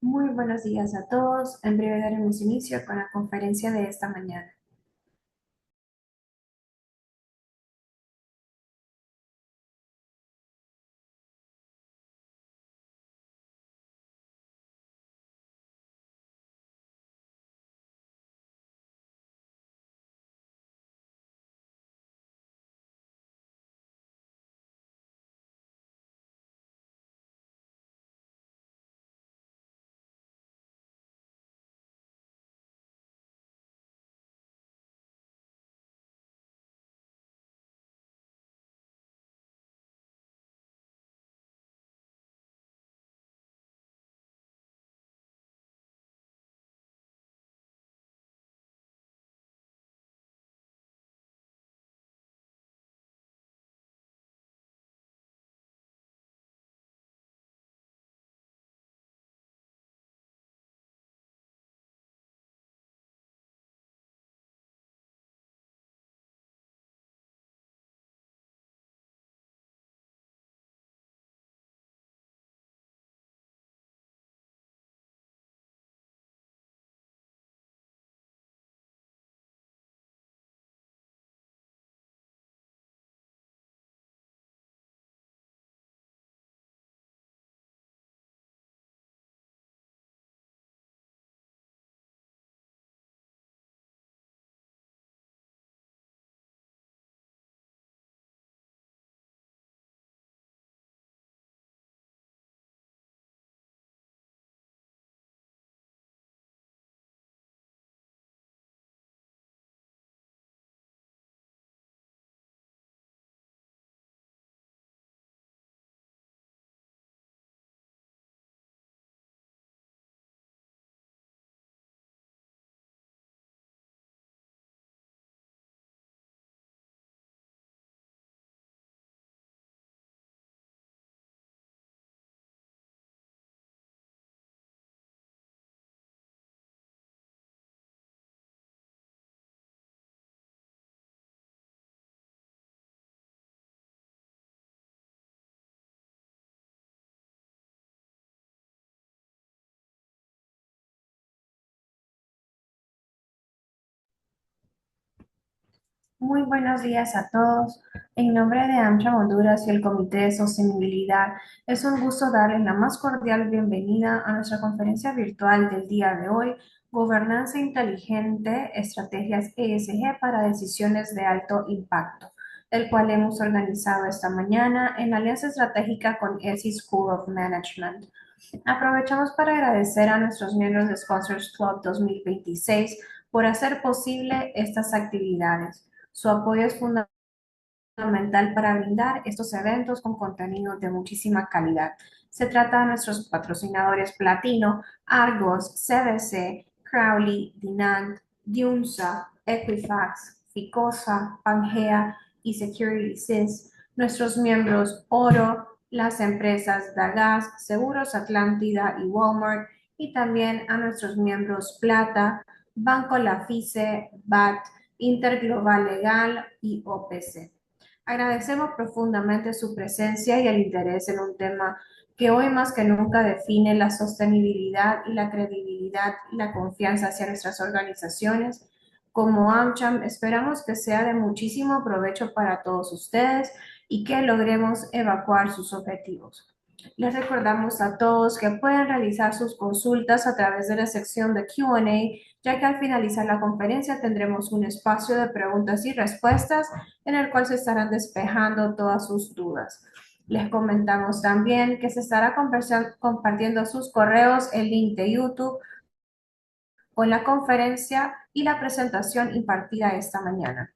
Muy buenos días a todos. En breve daremos inicio con la conferencia de esta mañana. Muy buenos días a todos. En nombre de AmCham Honduras y el Comité de Sostenibilidad, es un gusto darles la más cordial bienvenida a nuestra conferencia virtual del día de hoy, Gobernanza Inteligente, Estrategias ESG para Decisiones de Alto Impacto, el cual hemos organizado esta mañana en alianza estratégica con ESI School of Management. Aprovechamos para agradecer a nuestros miembros de Sponsors Club 2026 por hacer posible estas actividades. Su apoyo es fundamental para brindar estos eventos con contenido de muchísima calidad. Se trata de nuestros patrocinadores Platino, Argos, CBC, Crowley, Dinant, Diunsa, Equifax, Ficosa, Pangea y SecuritySys, nuestros miembros Oro, las empresas Dagas, Seguros Atlántida y Walmart, y también a nuestros miembros Plata, Banco Lafice, BAT, Interglobal Legal y OPC. Agradecemos profundamente su presencia y el interés en un tema que hoy más que nunca define la sostenibilidad y la credibilidad y la confianza hacia nuestras organizaciones. Como AmCham, esperamos que sea de muchísimo provecho para todos ustedes y que logremos evacuar sus objetivos. Les recordamos a todos que pueden realizar sus consultas a través de la sección de Q&A, ya que al finalizar la conferencia tendremos un espacio de preguntas y respuestas en el cual se estarán despejando todas sus dudas. Les comentamos también que se estará compartiendo sus correos el link de YouTube con la conferencia y la presentación impartida esta mañana.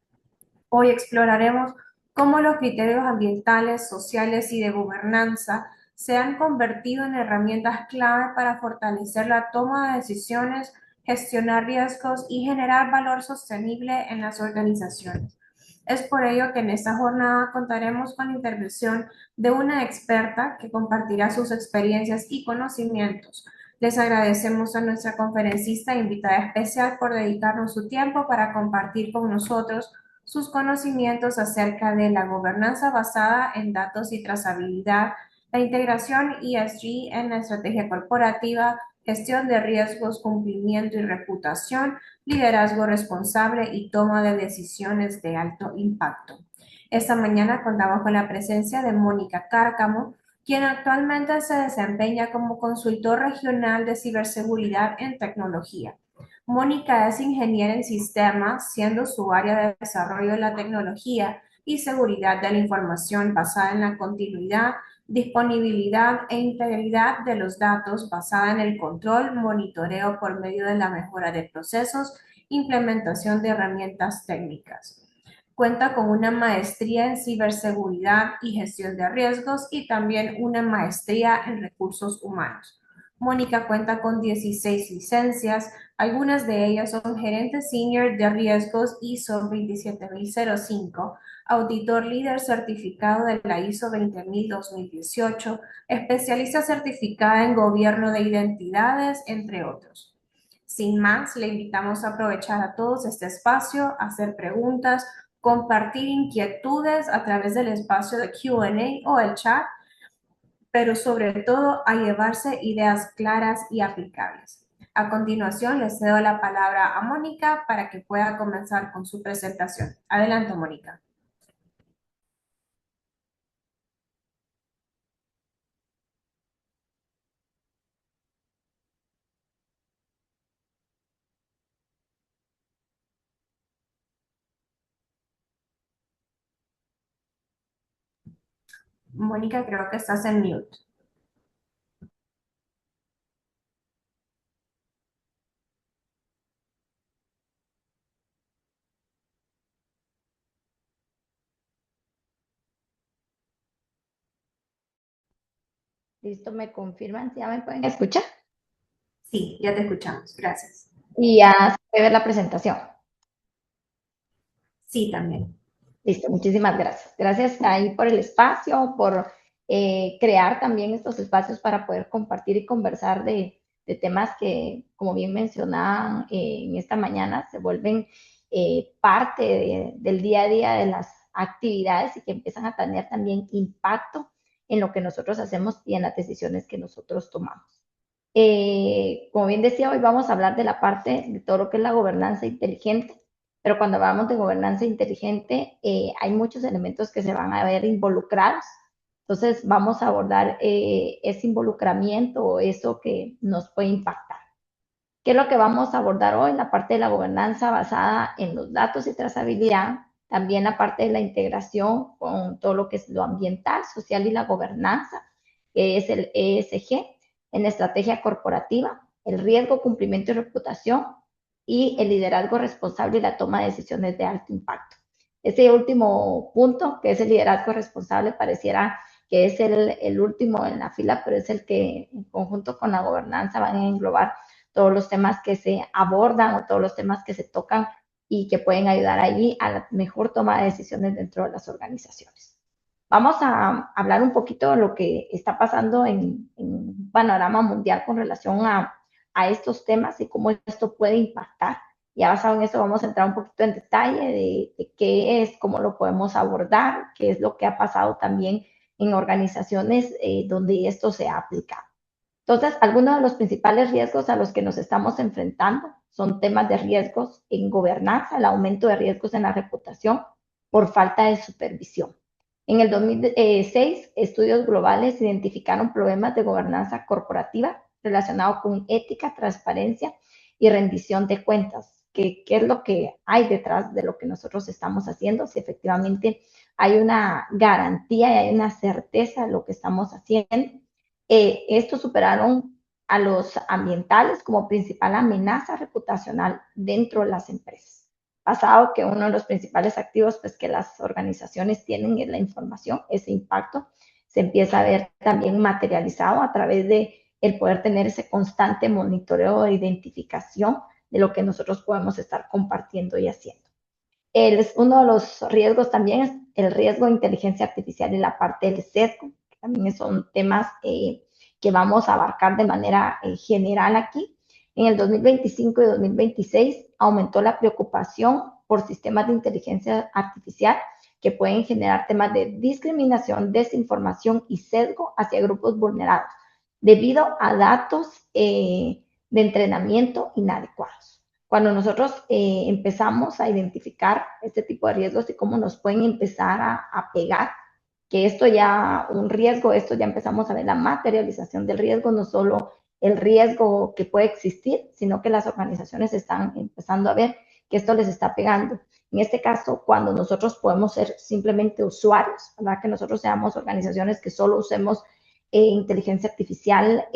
Hoy exploraremos cómo los criterios ambientales, sociales y de gobernanza se han convertido en herramientas clave para fortalecer la toma de decisiones, gestionar riesgos y generar valor sostenible en las organizaciones. Es por ello que en esta jornada contaremos con la intervención de una experta que compartirá sus experiencias y conocimientos. Les agradecemos a nuestra conferencista e invitada especial por dedicarnos su tiempo para compartir con nosotros sus conocimientos acerca de la gobernanza basada en datos y trazabilidad, la integración ESG en la estrategia corporativa gestión de riesgos, cumplimiento y reputación, liderazgo responsable y toma de decisiones de alto impacto. Esta mañana contamos con la presencia de Mónica Cárcamo, quien actualmente se desempeña como consultor regional de ciberseguridad en tecnología. Mónica es ingeniera en sistemas, siendo su área de desarrollo la tecnología y seguridad de la información basada en la continuidad, disponibilidad e integridad de los datos basada en el control, monitoreo por medio de la mejora de procesos, implementación de herramientas técnicas. Cuenta con una maestría en ciberseguridad y gestión de riesgos y también una maestría en recursos humanos. Mónica cuenta con 16 licencias, algunas de ellas son gerente senior de riesgos ISO 27005, auditor líder certificado de la ISO 20000-2018, especialista certificada en gobierno de identidades, entre otros. Sin más, le invitamos a aprovechar a todos este espacio, a hacer preguntas, compartir inquietudes a través del espacio de Q&A o el chat, pero sobre todo a llevarse ideas claras y aplicables. A continuación, les cedo la palabra a Mónica para que pueda comenzar con su presentación. Adelante, Mónica. Mónica, creo que estás en mute. Listo, me confirman si ya me pueden escuchar Sí, ya te escuchamos. Gracias. y ya se puede ver la presentación. Sí, también. Listo, muchísimas gracias. Gracias ahí por el espacio, por crear también estos espacios para poder compartir y conversar de temas que, como bien mencionaban en esta mañana, se vuelven parte del día a día de las actividades y que empiezan a tener también impacto en lo que nosotros hacemos y en las decisiones que nosotros tomamos. Como bien decía, hoy vamos a hablar de la parte de todo lo que es la gobernanza inteligente, pero cuando hablamos de gobernanza inteligente hay muchos elementos que se van a ver involucrados. Entonces vamos a abordar ese involucramiento o eso que nos puede impactar. ¿Qué es lo que vamos a abordar hoy? La parte de la gobernanza basada en los datos y trazabilidad, también la parte de la integración con todo lo que es lo ambiental, social y la gobernanza, que es el ESG, en la estrategia corporativa, el riesgo, cumplimiento y reputación, y el liderazgo responsable y la toma de decisiones de alto impacto. Ese último punto, que es el liderazgo responsable, pareciera que es el último en la fila, pero es el que en conjunto con la gobernanza van a englobar todos los temas que se abordan o todos los temas que se tocan y que pueden ayudar allí a la mejor toma de decisiones dentro de las organizaciones. Vamos a hablar un poquito de lo que está pasando en un panorama mundial con relación a estos temas y cómo esto puede impactar. Ya basado en eso vamos a entrar un poquito en detalle de qué es, cómo lo podemos abordar, qué es lo que ha pasado también en organizaciones donde esto se ha aplicado. Entonces, algunos de los principales riesgos a los que nos estamos enfrentando son temas de riesgos en gobernanza, el aumento de riesgos en la reputación por falta de supervisión. En el 2006, estudios globales identificaron problemas de gobernanza corporativa relacionados con ética, transparencia y rendición de cuentas. ¿Qué es lo que hay detrás de lo que nosotros estamos haciendo? Si efectivamente hay una garantía y hay una certeza de lo que estamos haciendo. Estos superaron a los ambientales como principal amenaza reputacional dentro de las empresas. Pasado que uno de los principales activos pues, que las organizaciones tienen es la información, ese impacto se empieza a ver también materializado a través de el poder tener ese constante monitoreo de identificación de lo que nosotros podemos estar compartiendo y haciendo. Uno de los riesgos también es el riesgo de inteligencia artificial y la parte del sesgo, que también son temas que vamos a abarcar de manera general aquí. En el 2025 y 2026 aumentó la preocupación por sistemas de inteligencia artificial que pueden generar temas de discriminación, desinformación y sesgo hacia grupos vulnerados. debido a datos de entrenamiento inadecuados. Cuando nosotros empezamos a identificar este tipo de riesgos y cómo nos pueden empezar a pegar, que esto ya, un riesgo, esto ya empezamos a ver la materialización del riesgo, no solo el riesgo que puede existir, sino que las organizaciones están empezando a ver que esto les está pegando. En este caso, cuando nosotros podemos ser simplemente usuarios, ¿verdad? Que nosotros seamos organizaciones que solo usemos inteligencia artificial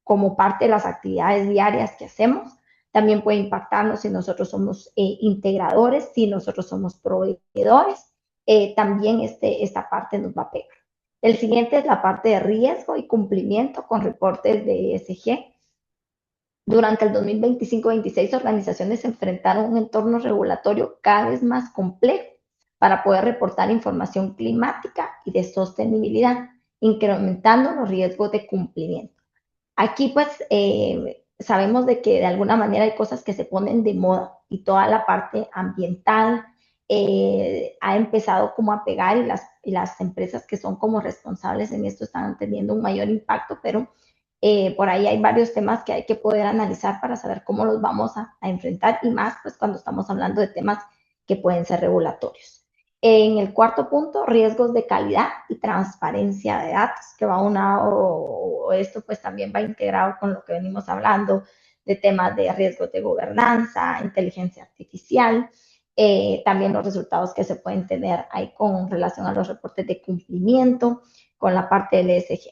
como parte de las actividades diarias que hacemos. También puede impactarnos si nosotros somos integradores, si nosotros somos proveedores. También esta parte nos va a pegar. El siguiente es la parte de riesgo y cumplimiento con reportes de ESG. Durante el 2025-26, organizaciones se enfrentaron a un entorno regulatorio cada vez más complejo para poder reportar información climática y de sostenibilidad, incrementando los riesgos de cumplimiento. Aquí pues sabemos de que de alguna manera hay cosas que se ponen de moda y toda la parte ambiental ha empezado como a pegar y las empresas que son como responsables en esto están teniendo un mayor impacto, pero por ahí hay varios temas que hay que poder analizar para saber cómo los vamos a enfrentar y más pues cuando estamos hablando de temas que pueden ser regulatorios. En el cuarto punto, riesgos de calidad y transparencia de datos, que va o esto pues también va integrado con lo que venimos hablando de temas de riesgos de gobernanza, inteligencia artificial, también los resultados que se pueden tener ahí con relación a los reportes de cumplimiento, con la parte del ESG.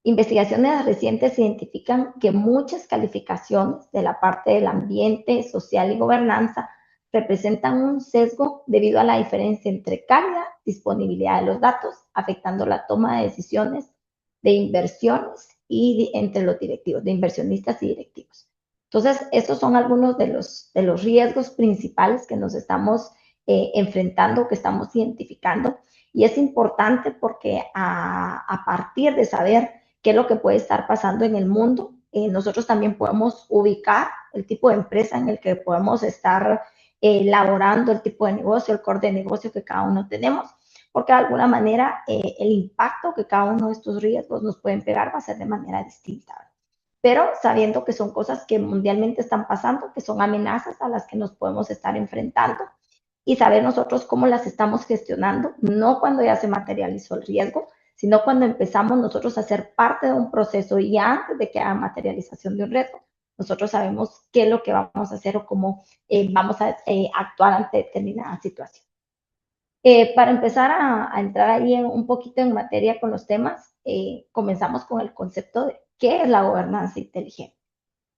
Investigaciones recientes identifican que muchas calificaciones de la parte del ambiente, social y gobernanza representan un sesgo debido a la diferencia entre calidad y disponibilidad de los datos, afectando la toma de decisiones de inversiones y entre los directivos, de inversionistas y directivos. Entonces, estos son algunos de los riesgos principales que nos estamos enfrentando, que estamos identificando. Y es importante porque a partir de saber qué es lo que puede estar pasando en el mundo, nosotros también podemos ubicar el tipo de empresa en el que podemos estar elaborando el tipo de negocio, el core de negocio que cada uno tenemos, porque de alguna manera el impacto que cada uno de estos riesgos nos pueden pegar va a ser de manera distinta. Pero sabiendo que son cosas que mundialmente están pasando, que son amenazas a las que nos podemos estar enfrentando y saber nosotros cómo las estamos gestionando, no cuando ya se materializó el riesgo, sino cuando empezamos nosotros a ser parte de un proceso y antes de que haya materialización de un riesgo, nosotros sabemos qué es lo que vamos a hacer o cómo vamos a actuar ante determinada situación. Para empezar a entrar ahí un poquito en materia con los temas, comenzamos con el concepto de qué es la gobernanza inteligente,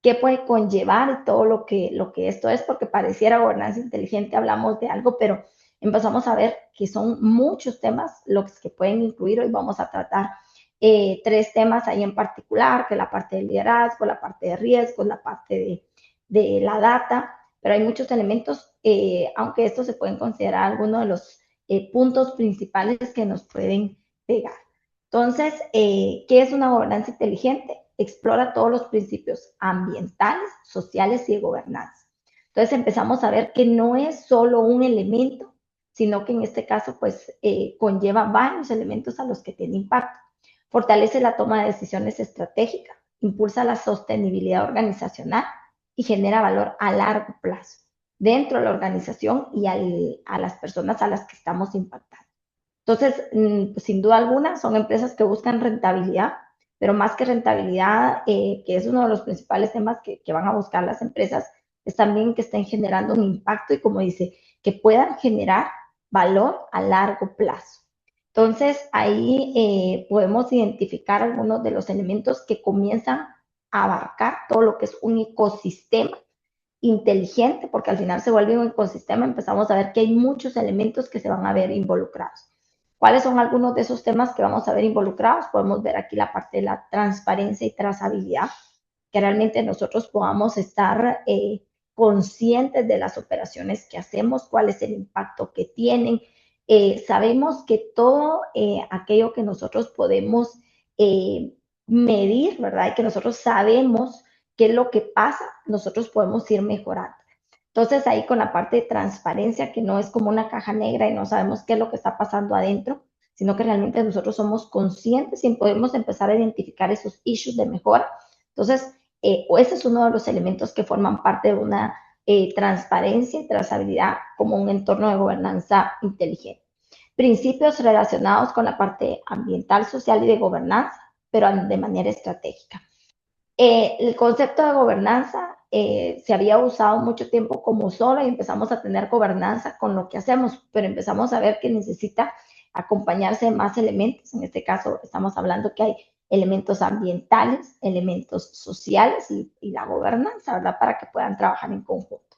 qué puede conllevar y todo lo que esto es, porque pareciera gobernanza inteligente, hablamos de algo, pero empezamos a ver que son muchos temas los que pueden incluir. Hoy vamos a tratar tres temas ahí en particular, que es la parte de liderazgo, la parte de riesgos, la parte de la data, pero hay muchos elementos, aunque estos se pueden considerar algunos de los puntos principales que nos pueden pegar. Entonces, ¿qué es una gobernanza inteligente? Explora todos los principios ambientales, sociales y de gobernanza. Entonces empezamos a ver que no es solo un elemento, sino que en este caso pues conlleva varios elementos a los que tiene impacto. Fortalece la toma de decisiones estratégicas, impulsa la sostenibilidad organizacional y genera valor a largo plazo dentro de la organización y a las personas a las que estamos impactando. Entonces, pues, sin duda alguna, son empresas que buscan rentabilidad, pero más que rentabilidad, que es uno de los principales temas que van a buscar las empresas, es también que estén generando un impacto y, como dice, que puedan generar valor a largo plazo. Entonces, ahí podemos identificar algunos de los elementos que comienzan a abarcar todo lo que es un ecosistema inteligente, porque al final se vuelve un ecosistema, empezamos a ver que hay muchos elementos que se van a ver involucrados. ¿Cuáles son algunos de esos temas que vamos a ver involucrados? Podemos ver aquí la parte de la transparencia y trazabilidad, que realmente nosotros podamos estar conscientes de las operaciones que hacemos, cuál es el impacto que tienen. Sabemos que todo aquello que nosotros podemos medir, ¿verdad? Y que nosotros sabemos qué es lo que pasa, nosotros podemos ir mejorando. Entonces ahí con la parte de transparencia, que no es como una caja negra y no sabemos qué es lo que está pasando adentro, sino que realmente nosotros somos conscientes y podemos empezar a identificar esos issues de mejora. Entonces, ese es uno de los elementos que forman parte de una transparencia y trazabilidad como un entorno de gobernanza inteligente. Principios relacionados con la parte ambiental, social y de gobernanza, pero de manera estratégica. El concepto de gobernanza se había usado mucho tiempo como solo y empezamos a tener gobernanza con lo que hacemos, pero empezamos a ver que necesita acompañarse de más elementos. En este caso, estamos hablando que hay elementos ambientales, elementos sociales y la gobernanza, ¿verdad? Para que puedan trabajar en conjunto.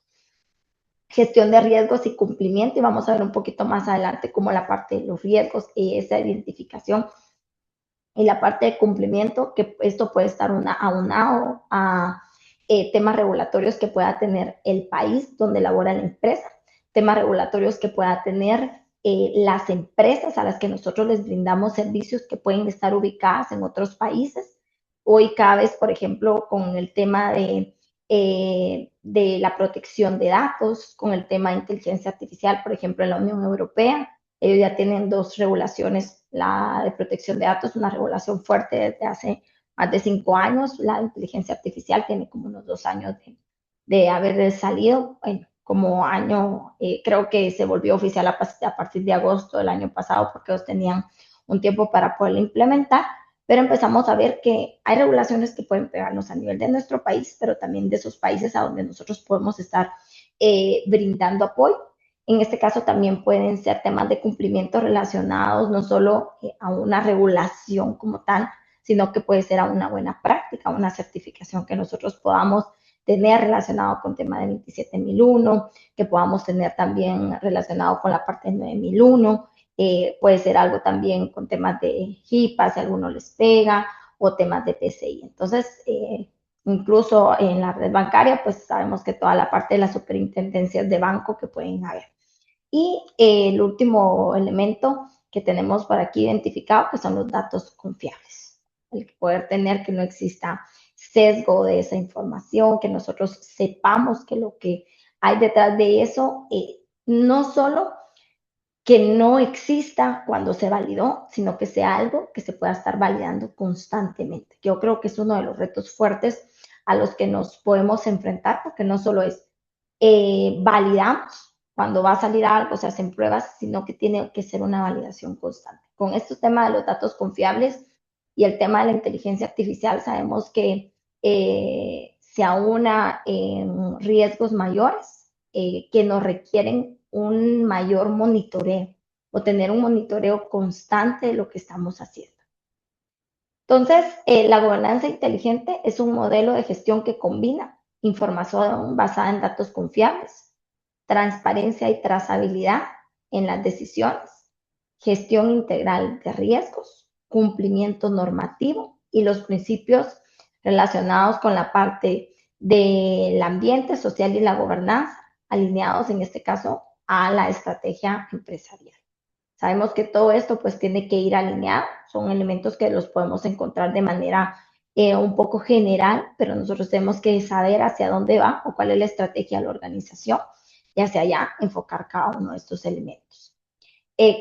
Gestión de riesgos y cumplimiento, y vamos a ver un poquito más adelante cómo la parte de los riesgos y esa identificación y la parte de cumplimiento, que esto puede estar aunado a temas regulatorios que pueda tener el país donde labora la empresa, temas regulatorios que pueda tener las empresas a las que nosotros les brindamos servicios que pueden estar ubicadas en otros países. Hoy cada vez, por ejemplo, con el tema de la protección de datos, con el tema de inteligencia artificial, por ejemplo, en la Unión Europea, ellos ya tienen dos regulaciones, la de protección de datos, una regulación fuerte desde hace más de 5 años, la de inteligencia artificial tiene como unos 2 años de haber salido, bueno, como año, creo que se volvió oficial a partir de agosto del año pasado porque ellos tenían un tiempo para poderlo implementar, pero empezamos a ver que hay regulaciones que pueden pegarnos a nivel de nuestro país, pero también de esos países a donde nosotros podemos estar brindando apoyo. En este caso también pueden ser temas de cumplimiento relacionados no solo a una regulación como tal, sino que puede ser a una buena práctica, una certificación que nosotros podamos tener relacionado con tema de 27001, que podamos tener también relacionado con la parte de 9001, puede ser algo también con temas de HIPAA, si a alguno les pega, o temas de PCI. Entonces, incluso en la red bancaria, pues sabemos que toda la parte de las superintendencias de banco que pueden haber. Y el último elemento que tenemos por aquí identificado, que son los datos confiables. El poder tener que no exista sesgo de esa información, que nosotros sepamos que lo que hay detrás de eso, no solo que no exista cuando se validó, sino que sea algo que se pueda estar validando constantemente. Yo creo que es uno de los retos fuertes a los que nos podemos enfrentar, porque no solo es validamos cuando va a salir algo, se hacen pruebas, sino que tiene que ser una validación constante. Con estos temas de los datos confiables y el tema de la inteligencia artificial, sabemos que se aúna en riesgos mayores que nos requieren un mayor monitoreo o tener un monitoreo constante de lo que estamos haciendo. Entonces, la gobernanza inteligente es un modelo de gestión que combina información basada en datos confiables, transparencia y trazabilidad en las decisiones, gestión integral de riesgos, cumplimiento normativo y los principios relacionados con la parte del ambiente social y la gobernanza, alineados en este caso a la estrategia empresarial. Sabemos que todo esto pues tiene que ir alineado, son elementos que los podemos encontrar de manera un poco general, pero nosotros tenemos que saber hacia dónde va o cuál es la estrategia de la organización y hacia allá enfocar cada uno de estos elementos.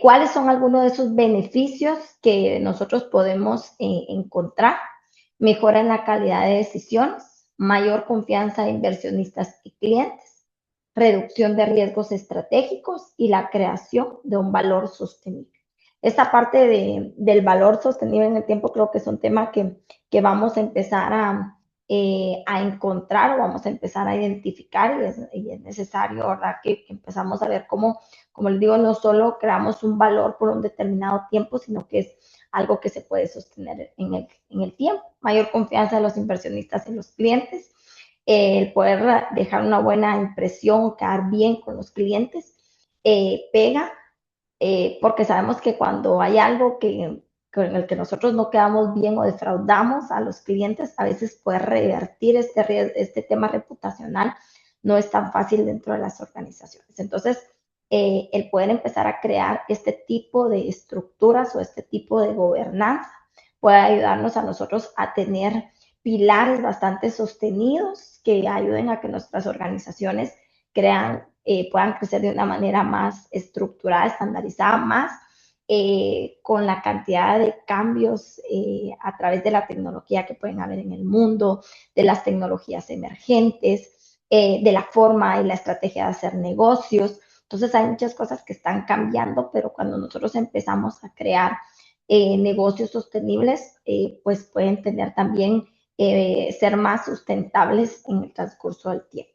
¿Cuáles son algunos de esos beneficios que nosotros podemos encontrar? Mejora en la calidad de decisiones, mayor confianza de inversionistas y clientes, reducción de riesgos estratégicos y la creación de un valor sostenible. Esta parte del valor sostenible en el tiempo creo que es un tema que vamos a empezar a encontrar o vamos a empezar a identificar y es necesario, ¿verdad? Que empezamos a ver cómo, como les digo, no solo creamos un valor por un determinado tiempo, sino que es algo que se puede sostener en el tiempo. Mayor confianza de los inversionistas en los clientes, el poder dejar una buena impresión, quedar bien con los clientes, pega, porque sabemos que cuando hay algo con el que nosotros no quedamos bien o defraudamos a los clientes, a veces poder revertir este tema reputacional no es tan fácil dentro de las organizaciones. Entonces, el poder empezar a crear este tipo de estructuras o este tipo de gobernanza puede ayudarnos a nosotros a tener pilares bastante sostenidos que ayuden a que nuestras organizaciones puedan crecer de una manera más estructurada, estandarizada, más con la cantidad de cambios a través de la tecnología que pueden haber en el mundo, de las tecnologías emergentes, de la forma y la estrategia de hacer negocios. Entonces hay muchas cosas que están cambiando, pero cuando nosotros empezamos a crear negocios sostenibles, pues pueden tener también ser más sustentables en el transcurso del tiempo.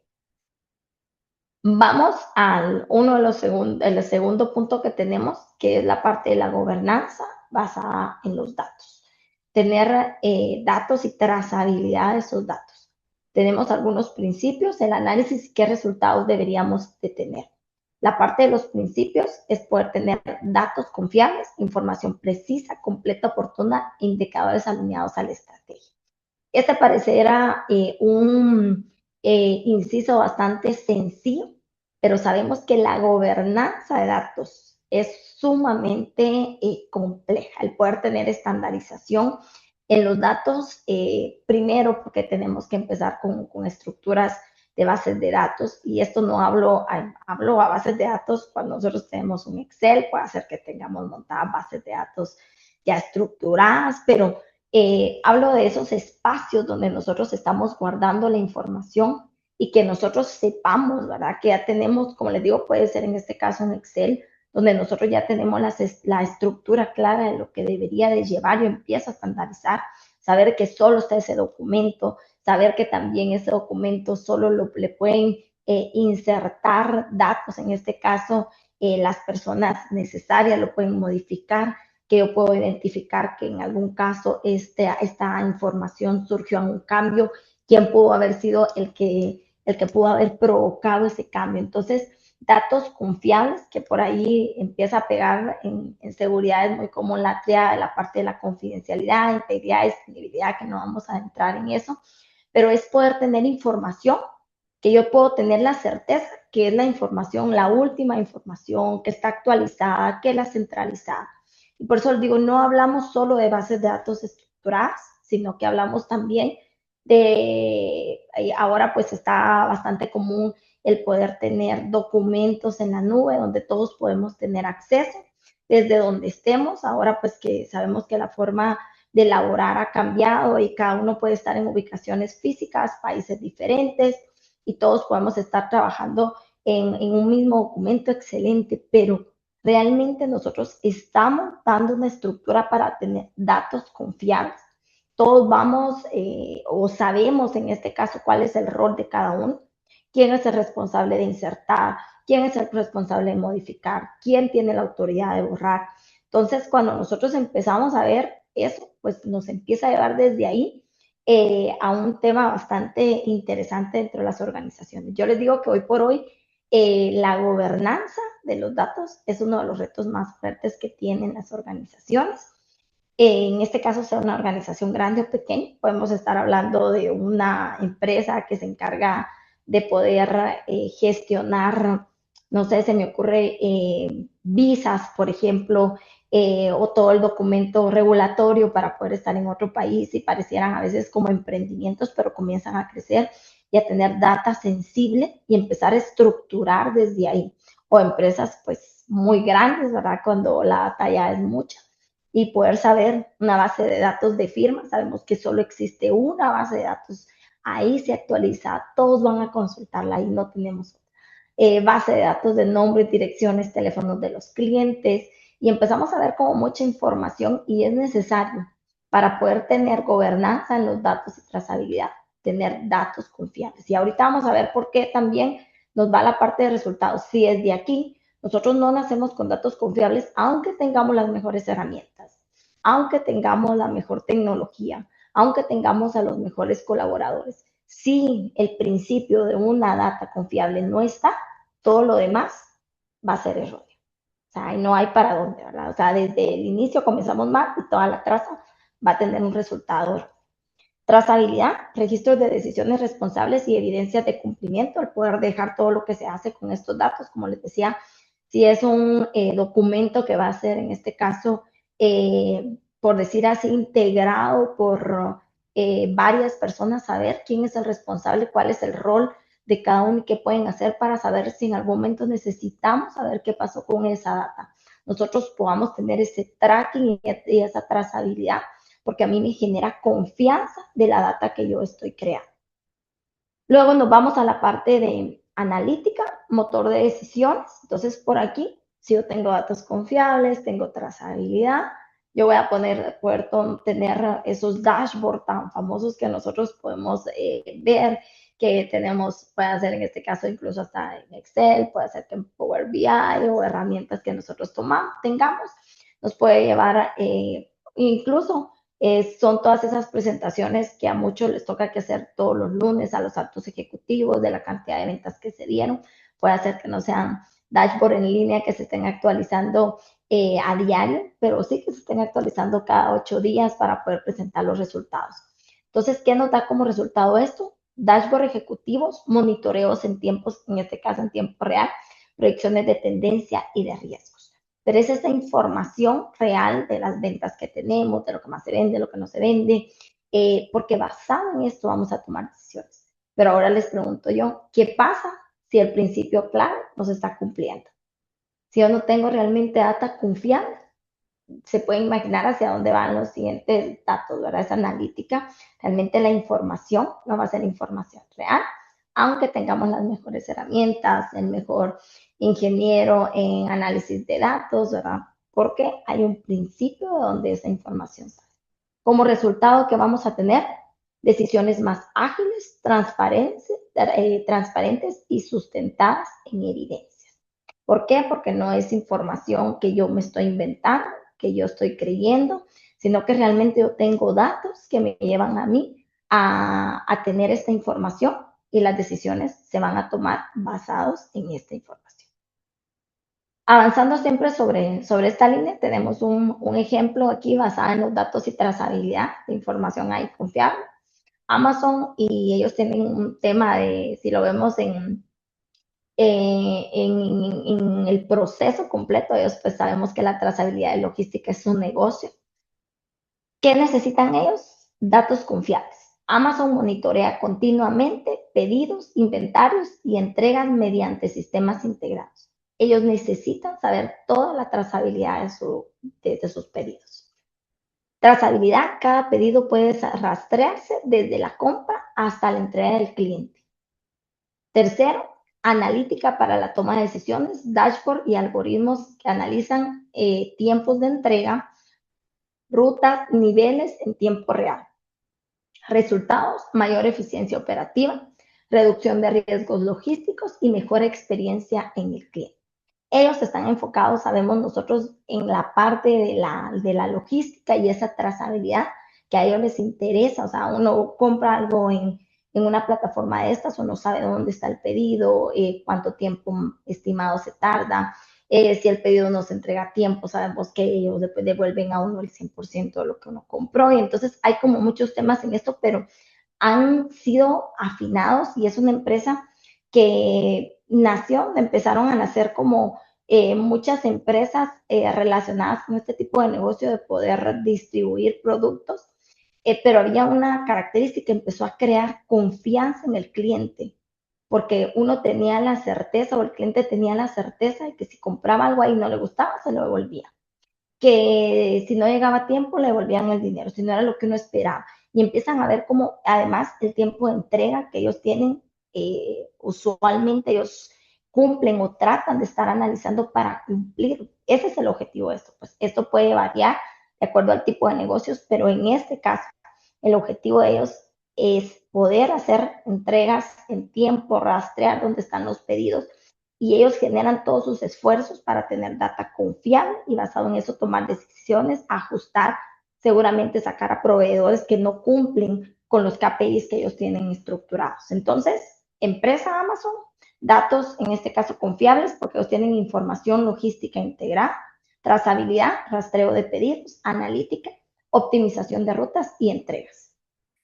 Vamos al uno de los el segundo punto que tenemos, que es la parte de la gobernanza basada en los datos. Tener datos y trazabilidad de esos datos. Tenemos algunos principios, el análisis y qué resultados deberíamos de tener. La parte de los principios es poder tener datos confiables, información precisa, completa, oportuna, indicadores alineados a la estrategia. Este pareciera un inciso bastante sencillo, pero sabemos que la gobernanza de datos es sumamente compleja. El poder tener estandarización en los datos, primero porque tenemos que empezar con estructuras de bases de datos, y esto no hablo a bases de datos cuando nosotros tenemos un Excel, puede ser que tengamos montadas bases de datos ya estructuradas, pero hablo de esos espacios donde nosotros estamos guardando la información y que nosotros sepamos, ¿verdad? Que ya tenemos, como les digo, puede ser en este caso en Excel, donde nosotros ya tenemos la estructura clara de lo que debería de llevar. Yo empiezo a estandarizar, saber que solo está ese documento, saber que también ese documento solo le pueden insertar datos, en este caso las personas necesarias lo pueden modificar, que yo puedo identificar que en algún caso esta información surgió en un cambio, quién pudo haber sido el que pudo haber provocado ese cambio. Entonces, datos confiables, que por ahí empieza a pegar en seguridad, es muy común la triada de la parte de la confidencialidad, integridad, disponibilidad, que no vamos a entrar en eso, pero es poder tener información que yo puedo tener la certeza que es la información, la última información, que está actualizada, que es la centralizada. Y por eso les digo, no hablamos solo de bases de datos estructuradas, sino que hablamos también de, ahora pues está bastante común el poder tener documentos en la nube donde todos podemos tener acceso desde donde estemos. Ahora pues que sabemos que la forma de elaborar ha cambiado y cada uno puede estar en ubicaciones físicas, países diferentes, y todos podemos estar trabajando en un mismo documento excelente, pero realmente nosotros estamos dando una estructura para tener datos confiables. Todos vamos o sabemos en este caso cuál es el rol de cada uno, quién es el responsable de insertar, quién es el responsable de modificar, quién tiene la autoridad de borrar. Entonces, cuando nosotros empezamos a ver eso, pues nos empieza a llevar desde ahí a un tema bastante interesante dentro de las organizaciones. Yo les digo que hoy por hoy la gobernanza de los datos es uno de los retos más fuertes que tienen las organizaciones. En este caso, sea una organización grande o pequeña, podemos estar hablando de una empresa que se encarga de poder gestionar, no sé, se me ocurre visas, por ejemplo, o todo el documento regulatorio para poder estar en otro país, y parecieran a veces como emprendimientos, pero comienzan a crecer y a tener data sensible y empezar a estructurar desde ahí. O empresas pues muy grandes, ¿verdad? Cuando la data ya es mucha, y poder saber una base de datos de firma. Sabemos que solo existe una base de datos, ahí se actualiza, todos van a consultarla, ahí no tenemos base de datos de nombres, direcciones, teléfonos de los clientes, y empezamos a ver como mucha información, y es necesario para poder tener gobernanza en los datos y trazabilidad, tener datos confiables. Y ahorita vamos a ver por qué también nos va la parte de resultados. Si desde aquí nosotros no nacemos con datos confiables, aunque tengamos las mejores herramientas, aunque tengamos la mejor tecnología, aunque tengamos a los mejores colaboradores, si el principio de una data confiable no está, todo lo demás va a ser erróneo. O sea, no hay para dónde, ¿verdad? O sea, desde el inicio comenzamos mal y toda la traza va a tener un resultado erróneo. Trazabilidad, registros de decisiones responsables y evidencias de cumplimiento, el poder dejar todo lo que se hace con estos datos, como les decía, si es un documento que va a ser, en este caso, por decir así, integrado por varias personas, saber quién es el responsable, cuál es el rol de cada uno y qué pueden hacer para saber si en algún momento necesitamos saber qué pasó con esa data. nosotros podamos tener ese tracking y esa trazabilidad, porque a mí me genera confianza de la data que yo estoy creando. Luego nos vamos a la parte de analítica, motor de decisiones. Entonces, por aquí, si yo tengo datos confiables, tengo trazabilidad, yo voy a poder tener esos dashboards tan famosos que nosotros podemos ver, que tenemos, puede ser en este caso incluso hasta en Excel, puede ser que en Power BI o herramientas que nosotros tengamos, nos puede llevar incluso son todas esas presentaciones que a muchos les toca que hacer todos los lunes a los altos ejecutivos de la cantidad de ventas que se dieron. Puede ser que no sean dashboard en línea que se estén actualizando a diario, pero sí que se estén actualizando cada 8 días para poder presentar los resultados. Entonces, ¿qué nos da como resultado esto? Dashboard ejecutivos, monitoreos en tiempos, en este caso en tiempo real, proyecciones de tendencia y de riesgos. Pero es esa información real de las ventas que tenemos, de lo que más se vende, lo que no se vende, porque basado en esto vamos a tomar decisiones. Pero ahora les pregunto yo, ¿qué pasa si el principio clave no se está cumpliendo? Si yo no tengo realmente data confiable, se puede imaginar hacia dónde van los siguientes datos, ¿verdad? Esa analítica, realmente la información no va a ser información real, aunque tengamos las mejores herramientas, el mejor ingeniero en análisis de datos, ¿verdad? Porque hay un principio donde esa información sale. Como resultado, ¿qué vamos a tener? Decisiones más ágiles, transparentes y sustentadas en evidencias. ¿Por qué? Porque no es información que yo me estoy inventando, que yo estoy creyendo, sino que realmente yo tengo datos que me llevan a mí a tener esta información y las decisiones se van a tomar basados en esta información. Avanzando siempre sobre esta línea, tenemos un ejemplo aquí basado en los datos y trazabilidad de información ahí confiable. Amazon y ellos tienen un tema de, si lo vemos en el proceso completo, ellos pues sabemos que la trazabilidad de logística es un negocio. ¿Qué necesitan ellos? Datos confiables. Amazon monitorea continuamente pedidos, inventarios y entregas mediante sistemas integrados. Ellos necesitan saber toda la trazabilidad de sus pedidos. Trazabilidad, cada pedido puede rastrearse desde la compra hasta la entrega del cliente. Tercero, analítica para la toma de decisiones, dashboard y algoritmos que analizan tiempos de entrega, rutas, niveles en tiempo real. Resultados, mayor eficiencia operativa, reducción de riesgos logísticos y mejor experiencia en el cliente. Ellos están enfocados, sabemos nosotros, en la parte de la logística y esa trazabilidad que a ellos les interesa. O sea, uno compra algo en una plataforma de estas, uno sabe dónde está el pedido, cuánto tiempo estimado se tarda, si el pedido no se entrega a tiempo, sabemos que ellos después devuelven a uno el 100% de lo que uno compró. Y entonces hay como muchos temas en esto, pero han sido afinados y es una empresa que nació, empezaron a nacer como muchas empresas relacionadas con este tipo de negocio de poder distribuir productos, pero había una característica, empezó a crear confianza en el cliente, porque uno tenía la certeza o el cliente tenía la certeza de que si compraba algo ahí no le gustaba, se lo devolvía, que si no llegaba a tiempo le devolvían el dinero, si no era lo que uno esperaba. Y empiezan a ver cómo además el tiempo de entrega que ellos tienen, usualmente ellos cumplen o tratan de estar analizando para cumplir. Ese es el objetivo de esto. Pues esto puede variar de acuerdo al tipo de negocios, pero en este caso el objetivo de ellos es poder hacer entregas en tiempo, rastrear dónde están los pedidos y ellos generan todos sus esfuerzos para tener data confiable y basado en eso tomar decisiones, ajustar, seguramente sacar a proveedores que no cumplen con los KPIs que ellos tienen estructurados. Entonces, empresa Amazon, datos en este caso confiables porque ellos tienen información logística integrada, trazabilidad, rastreo de pedidos, analítica, optimización de rutas y entregas.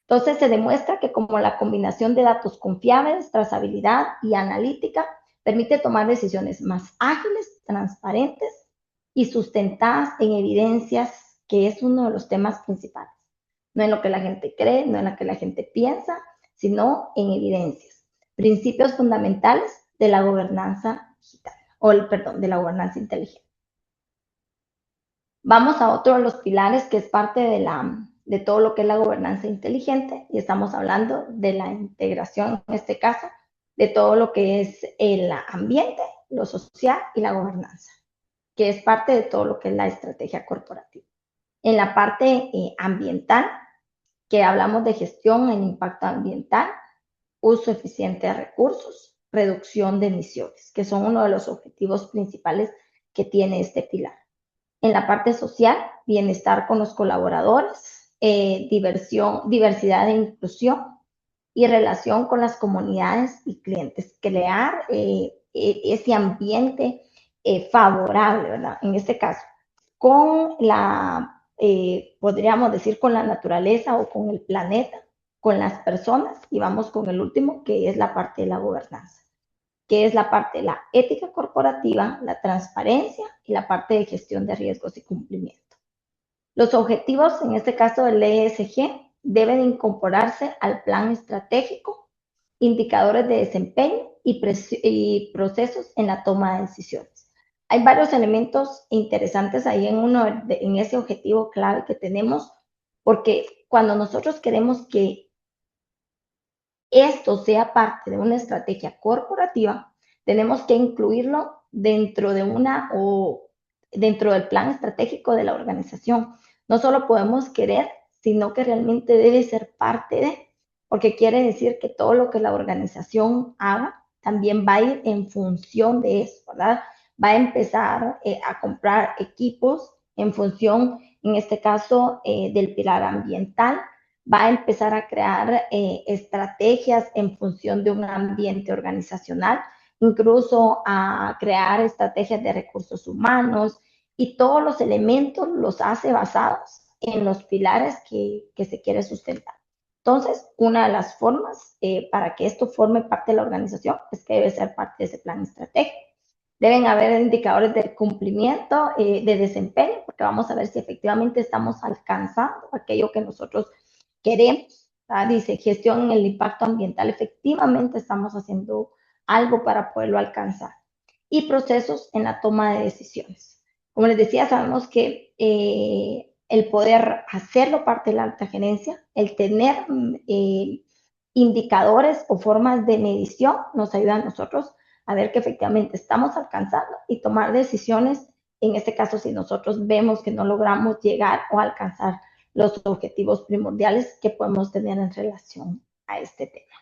Entonces se demuestra que como la combinación de datos confiables, trazabilidad y analítica permite tomar decisiones más ágiles, transparentes y sustentadas en evidencias, que es uno de los temas principales. No en lo que la gente cree, no en lo que la gente piensa, sino en evidencias. Principios fundamentales de la gobernanza digital, o perdón, de la gobernanza inteligente. Vamos a otro de los pilares que es parte de todo lo que es la gobernanza inteligente y estamos hablando de la integración, en este caso, de todo lo que es el ambiente, lo social y la gobernanza, que es parte de todo lo que es la estrategia corporativa. En la parte ambiental, que hablamos de gestión en impacto ambiental, uso eficiente de recursos, reducción de emisiones, que son uno de los objetivos principales que tiene este pilar. En la parte social, bienestar con los colaboradores, diversidad e inclusión y relación con las comunidades y clientes. Crear ese ambiente favorable, ¿verdad? En este caso, con podríamos decir, con la naturaleza o con el planeta, con las personas, y vamos con el último, que es la parte de la gobernanza, que es la parte de la ética corporativa, la transparencia y la parte de gestión de riesgos y cumplimiento. Los objetivos, en este caso del ESG, deben incorporarse al plan estratégico, indicadores de desempeño y procesos en la toma de decisiones. Hay varios elementos interesantes ahí en ese objetivo clave que tenemos, porque cuando nosotros queremos que esto sea parte de una estrategia corporativa, tenemos que incluirlo dentro del plan estratégico de la organización. No solo podemos querer, sino que realmente debe ser parte de, porque quiere decir que todo lo que la organización haga también va a ir en función de eso, ¿verdad? Va a empezar a comprar equipos en función, en este caso, del pilar ambiental, va a empezar a crear estrategias en función de un ambiente organizacional, incluso a crear estrategias de recursos humanos y todos los elementos los hace basados en los pilares que se quiere sustentar. Entonces, una de las formas para que esto forme parte de la organización es que debe ser parte de ese plan estratégico. Deben haber indicadores de cumplimiento, de desempeño, porque vamos a ver si efectivamente estamos alcanzando aquello que nosotros queremos. ¿Verdad? Dice, gestión en el impacto ambiental. Efectivamente estamos haciendo algo para poderlo alcanzar. Y procesos en la toma de decisiones. Como les decía, sabemos que el poder hacerlo parte de la alta gerencia, el tener indicadores o formas de medición nos ayuda a nosotros a ver que efectivamente estamos alcanzando y tomar decisiones, en este caso si nosotros vemos que no logramos llegar o alcanzar los objetivos primordiales que podemos tener en relación a este tema.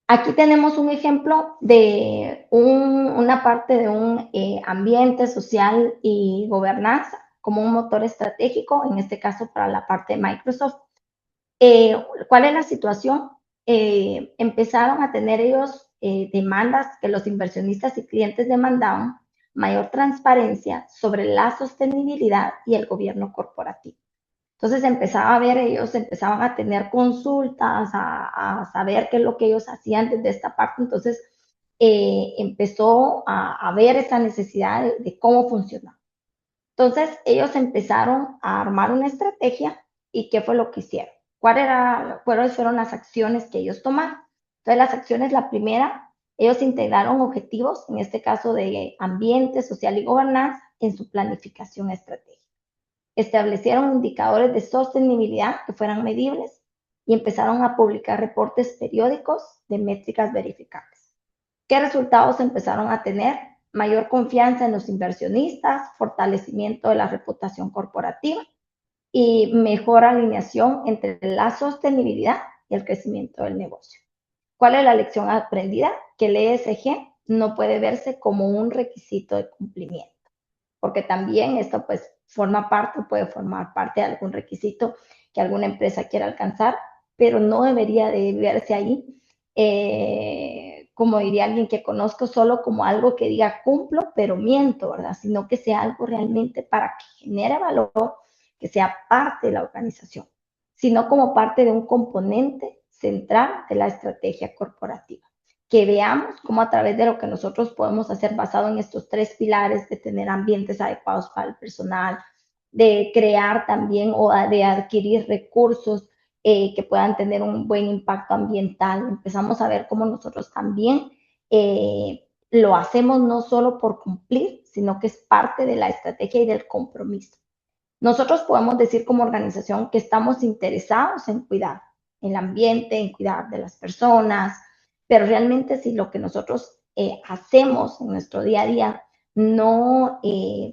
Aquí tenemos un ejemplo de una parte de un ambiente social y gobernanza como un motor estratégico, en este caso para la parte de Microsoft. ¿Cuál es la situación? Empezaron a tener ellos demandas que los inversionistas y clientes demandaban, mayor transparencia sobre la sostenibilidad y el gobierno corporativo. Entonces empezaba a ver, ellos empezaban a tener consultas, a saber qué es lo que ellos hacían desde esta parte. Entonces empezó a ver esa necesidad de cómo funcionaba. Entonces ellos empezaron a armar una estrategia y qué fue lo que hicieron. ¿Cuáles fueron las acciones que ellos tomaron? Entonces las acciones, la primera, ellos integraron objetivos, en este caso de ambiente, social y gobernanza, en su planificación estratégica. Establecieron indicadores de sostenibilidad que fueran medibles y empezaron a publicar reportes periódicos de métricas verificables. ¿Qué resultados empezaron a tener? Mayor confianza en los inversionistas, fortalecimiento de la reputación corporativa y mejor alineación entre la sostenibilidad y el crecimiento del negocio. ¿Cuál es la lección aprendida? Que el ESG no puede verse como un requisito de cumplimiento, porque también esto pues puede formar parte de algún requisito que alguna empresa quiera alcanzar, pero no debería de verse ahí, como diría alguien que conozco, solo como algo que diga cumplo, pero miento, ¿verdad? Sino que sea algo realmente para que genere valor, que sea parte de la organización, sino como parte de un componente central de la estrategia corporativa, que veamos cómo a través de lo que nosotros podemos hacer basado en estos tres pilares de tener ambientes adecuados para el personal, de crear también o de adquirir recursos que puedan tener un buen impacto ambiental. Empezamos a ver cómo nosotros también lo hacemos no solo por cumplir, sino que es parte de la estrategia y del compromiso. Nosotros podemos decir como organización que estamos interesados en cuidar el ambiente, en cuidar de las personas, pero realmente si lo que nosotros hacemos en nuestro día a día no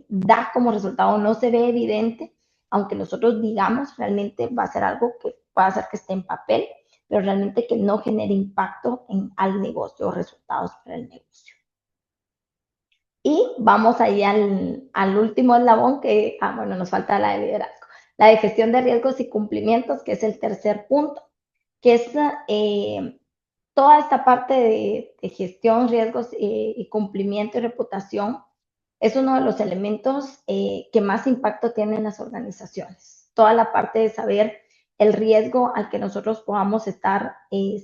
da como resultado, no se ve evidente, aunque nosotros digamos, realmente va a ser algo que puede hacer que esté en papel, pero realmente que no genere impacto al negocio o resultados para el negocio. Y vamos ahí al último eslabón que, bueno, nos falta la de liderazgo. La de gestión de riesgos y cumplimientos, que es el tercer punto, que es toda esta parte de gestión, riesgos y cumplimiento y reputación, es uno de los elementos que más impacto tienen en las organizaciones. Toda la parte de saber el riesgo al que nosotros podamos estar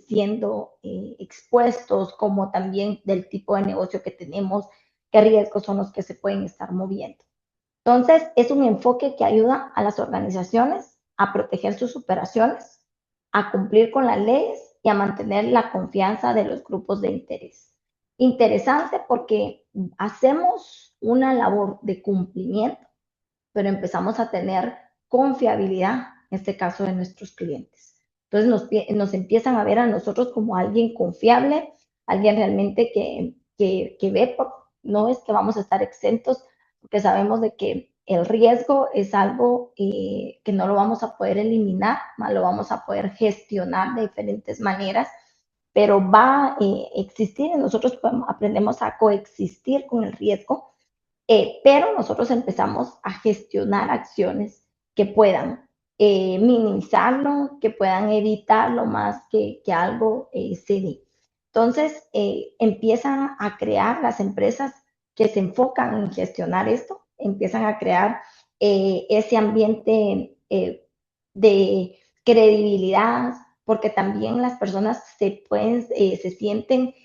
siendo expuestos, como también del tipo de negocio que tenemos, qué riesgos son los que se pueden estar moviendo. Entonces, es un enfoque que ayuda a las organizaciones a proteger sus operaciones, a cumplir con las leyes y a mantener la confianza de los grupos de interés. Interesante porque hacemos una labor de cumplimiento, pero empezamos a tener confiabilidad, en este caso de nuestros clientes. Entonces nos empiezan a ver a nosotros como alguien confiable, alguien realmente que ve, no es que vamos a estar exentos, porque sabemos de que el riesgo es algo que no lo vamos a poder eliminar, lo vamos a poder gestionar de diferentes maneras, pero va a existir y nosotros aprendemos a coexistir con el riesgo, pero nosotros empezamos a gestionar acciones que puedan minimizarlo, que puedan evitarlo más que algo se dé. Entonces, empiezan a crear las empresas que se enfocan en gestionar esto, empiezan a crear ese ambiente de credibilidad, porque también las personas se sienten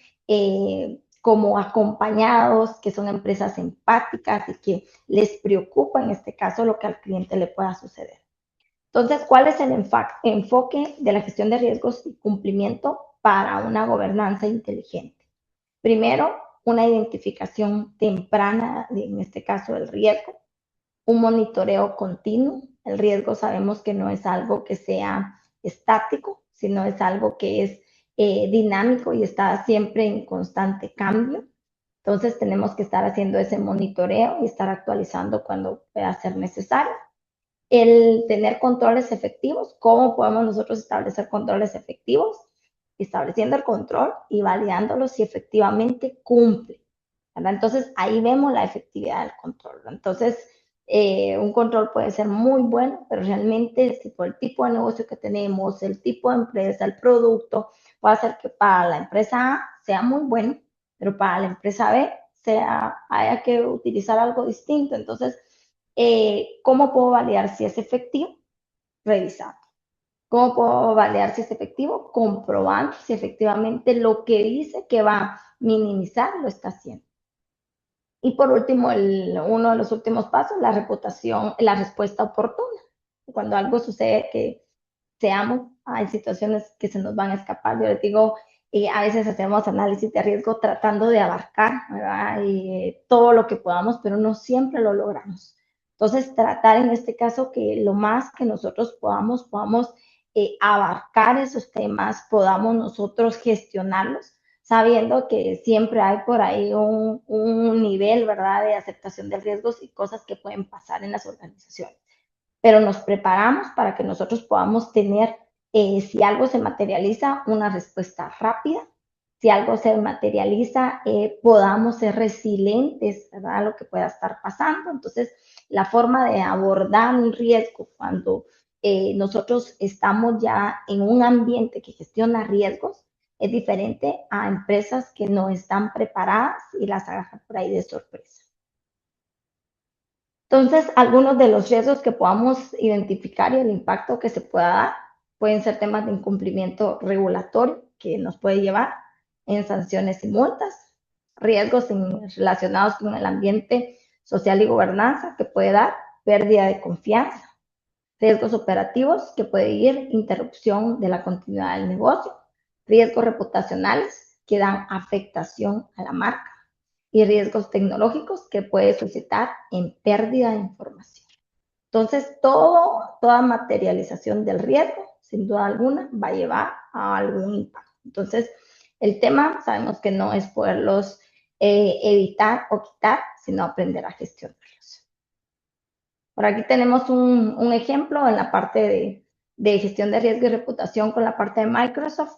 como acompañados, que son empresas empáticas y que les preocupa en este caso lo que al cliente le pueda suceder. Entonces, ¿cuál es el enfoque de la gestión de riesgos y cumplimiento para una gobernanza inteligente? Primero, una identificación temprana, en este caso, del riesgo, un monitoreo continuo. El riesgo sabemos que no es algo que sea estático, sino es algo que es dinámico y está siempre en constante cambio. Entonces tenemos que estar haciendo ese monitoreo y estar actualizando cuando pueda ser necesario. El tener controles efectivos, ¿cómo podemos nosotros establecer controles efectivos? Estableciendo el control y validándolo si efectivamente cumple, ¿verdad? Entonces ahí vemos la efectividad del control. Entonces, un control puede ser muy bueno, pero realmente si por el tipo de negocio que tenemos, el tipo de empresa, el producto, puede hacer que para la empresa A sea muy bueno, pero para la empresa B haya que utilizar algo distinto. Entonces, ¿cómo puedo validar si es efectivo? Revisando. ¿Cómo puedo validar si es efectivo? Comprobando si efectivamente lo que dice que va a minimizar lo está haciendo. Y por último, uno de los últimos pasos, la reputación, la respuesta oportuna. Cuando algo sucede que seamos, hay situaciones que se nos van a escapar. Yo les digo, a veces hacemos análisis de riesgo tratando de abarcar, ¿verdad? Todo lo que podamos, pero no siempre lo logramos. Entonces, tratar en este caso que lo más que nosotros podamos abarcar esos temas, podamos nosotros gestionarlos, sabiendo que siempre hay por ahí un nivel, ¿verdad?, de aceptación de riesgos y cosas que pueden pasar en las organizaciones. Pero nos preparamos para que nosotros podamos tener, si algo se materializa, una respuesta rápida. Si algo se materializa, podamos ser resilientes, ¿verdad?, a lo que pueda estar pasando. Entonces, la forma de abordar un riesgo cuando nosotros estamos ya en un ambiente que gestiona riesgos es diferente a empresas que no están preparadas y las agarran por ahí de sorpresa. Entonces, algunos de los riesgos que podamos identificar y el impacto que se pueda dar pueden ser temas de incumplimiento regulatorio que nos puede llevar en sanciones y multas, riesgos relacionados con el ambiente social y gobernanza que puede dar pérdida de confianza, riesgos operativos que puede ir interrupción de la continuidad del negocio, riesgos reputacionales que dan afectación a la marca, y riesgos tecnológicos que puede suscitar en pérdida de información. Entonces, toda materialización del riesgo, sin duda alguna, va a llevar a algún impacto. Entonces, el tema sabemos que no es poderlos evitar o quitar, sino aprender a gestionarlos. Por aquí tenemos un ejemplo en la parte de gestión de riesgo y reputación con la parte de Microsoft.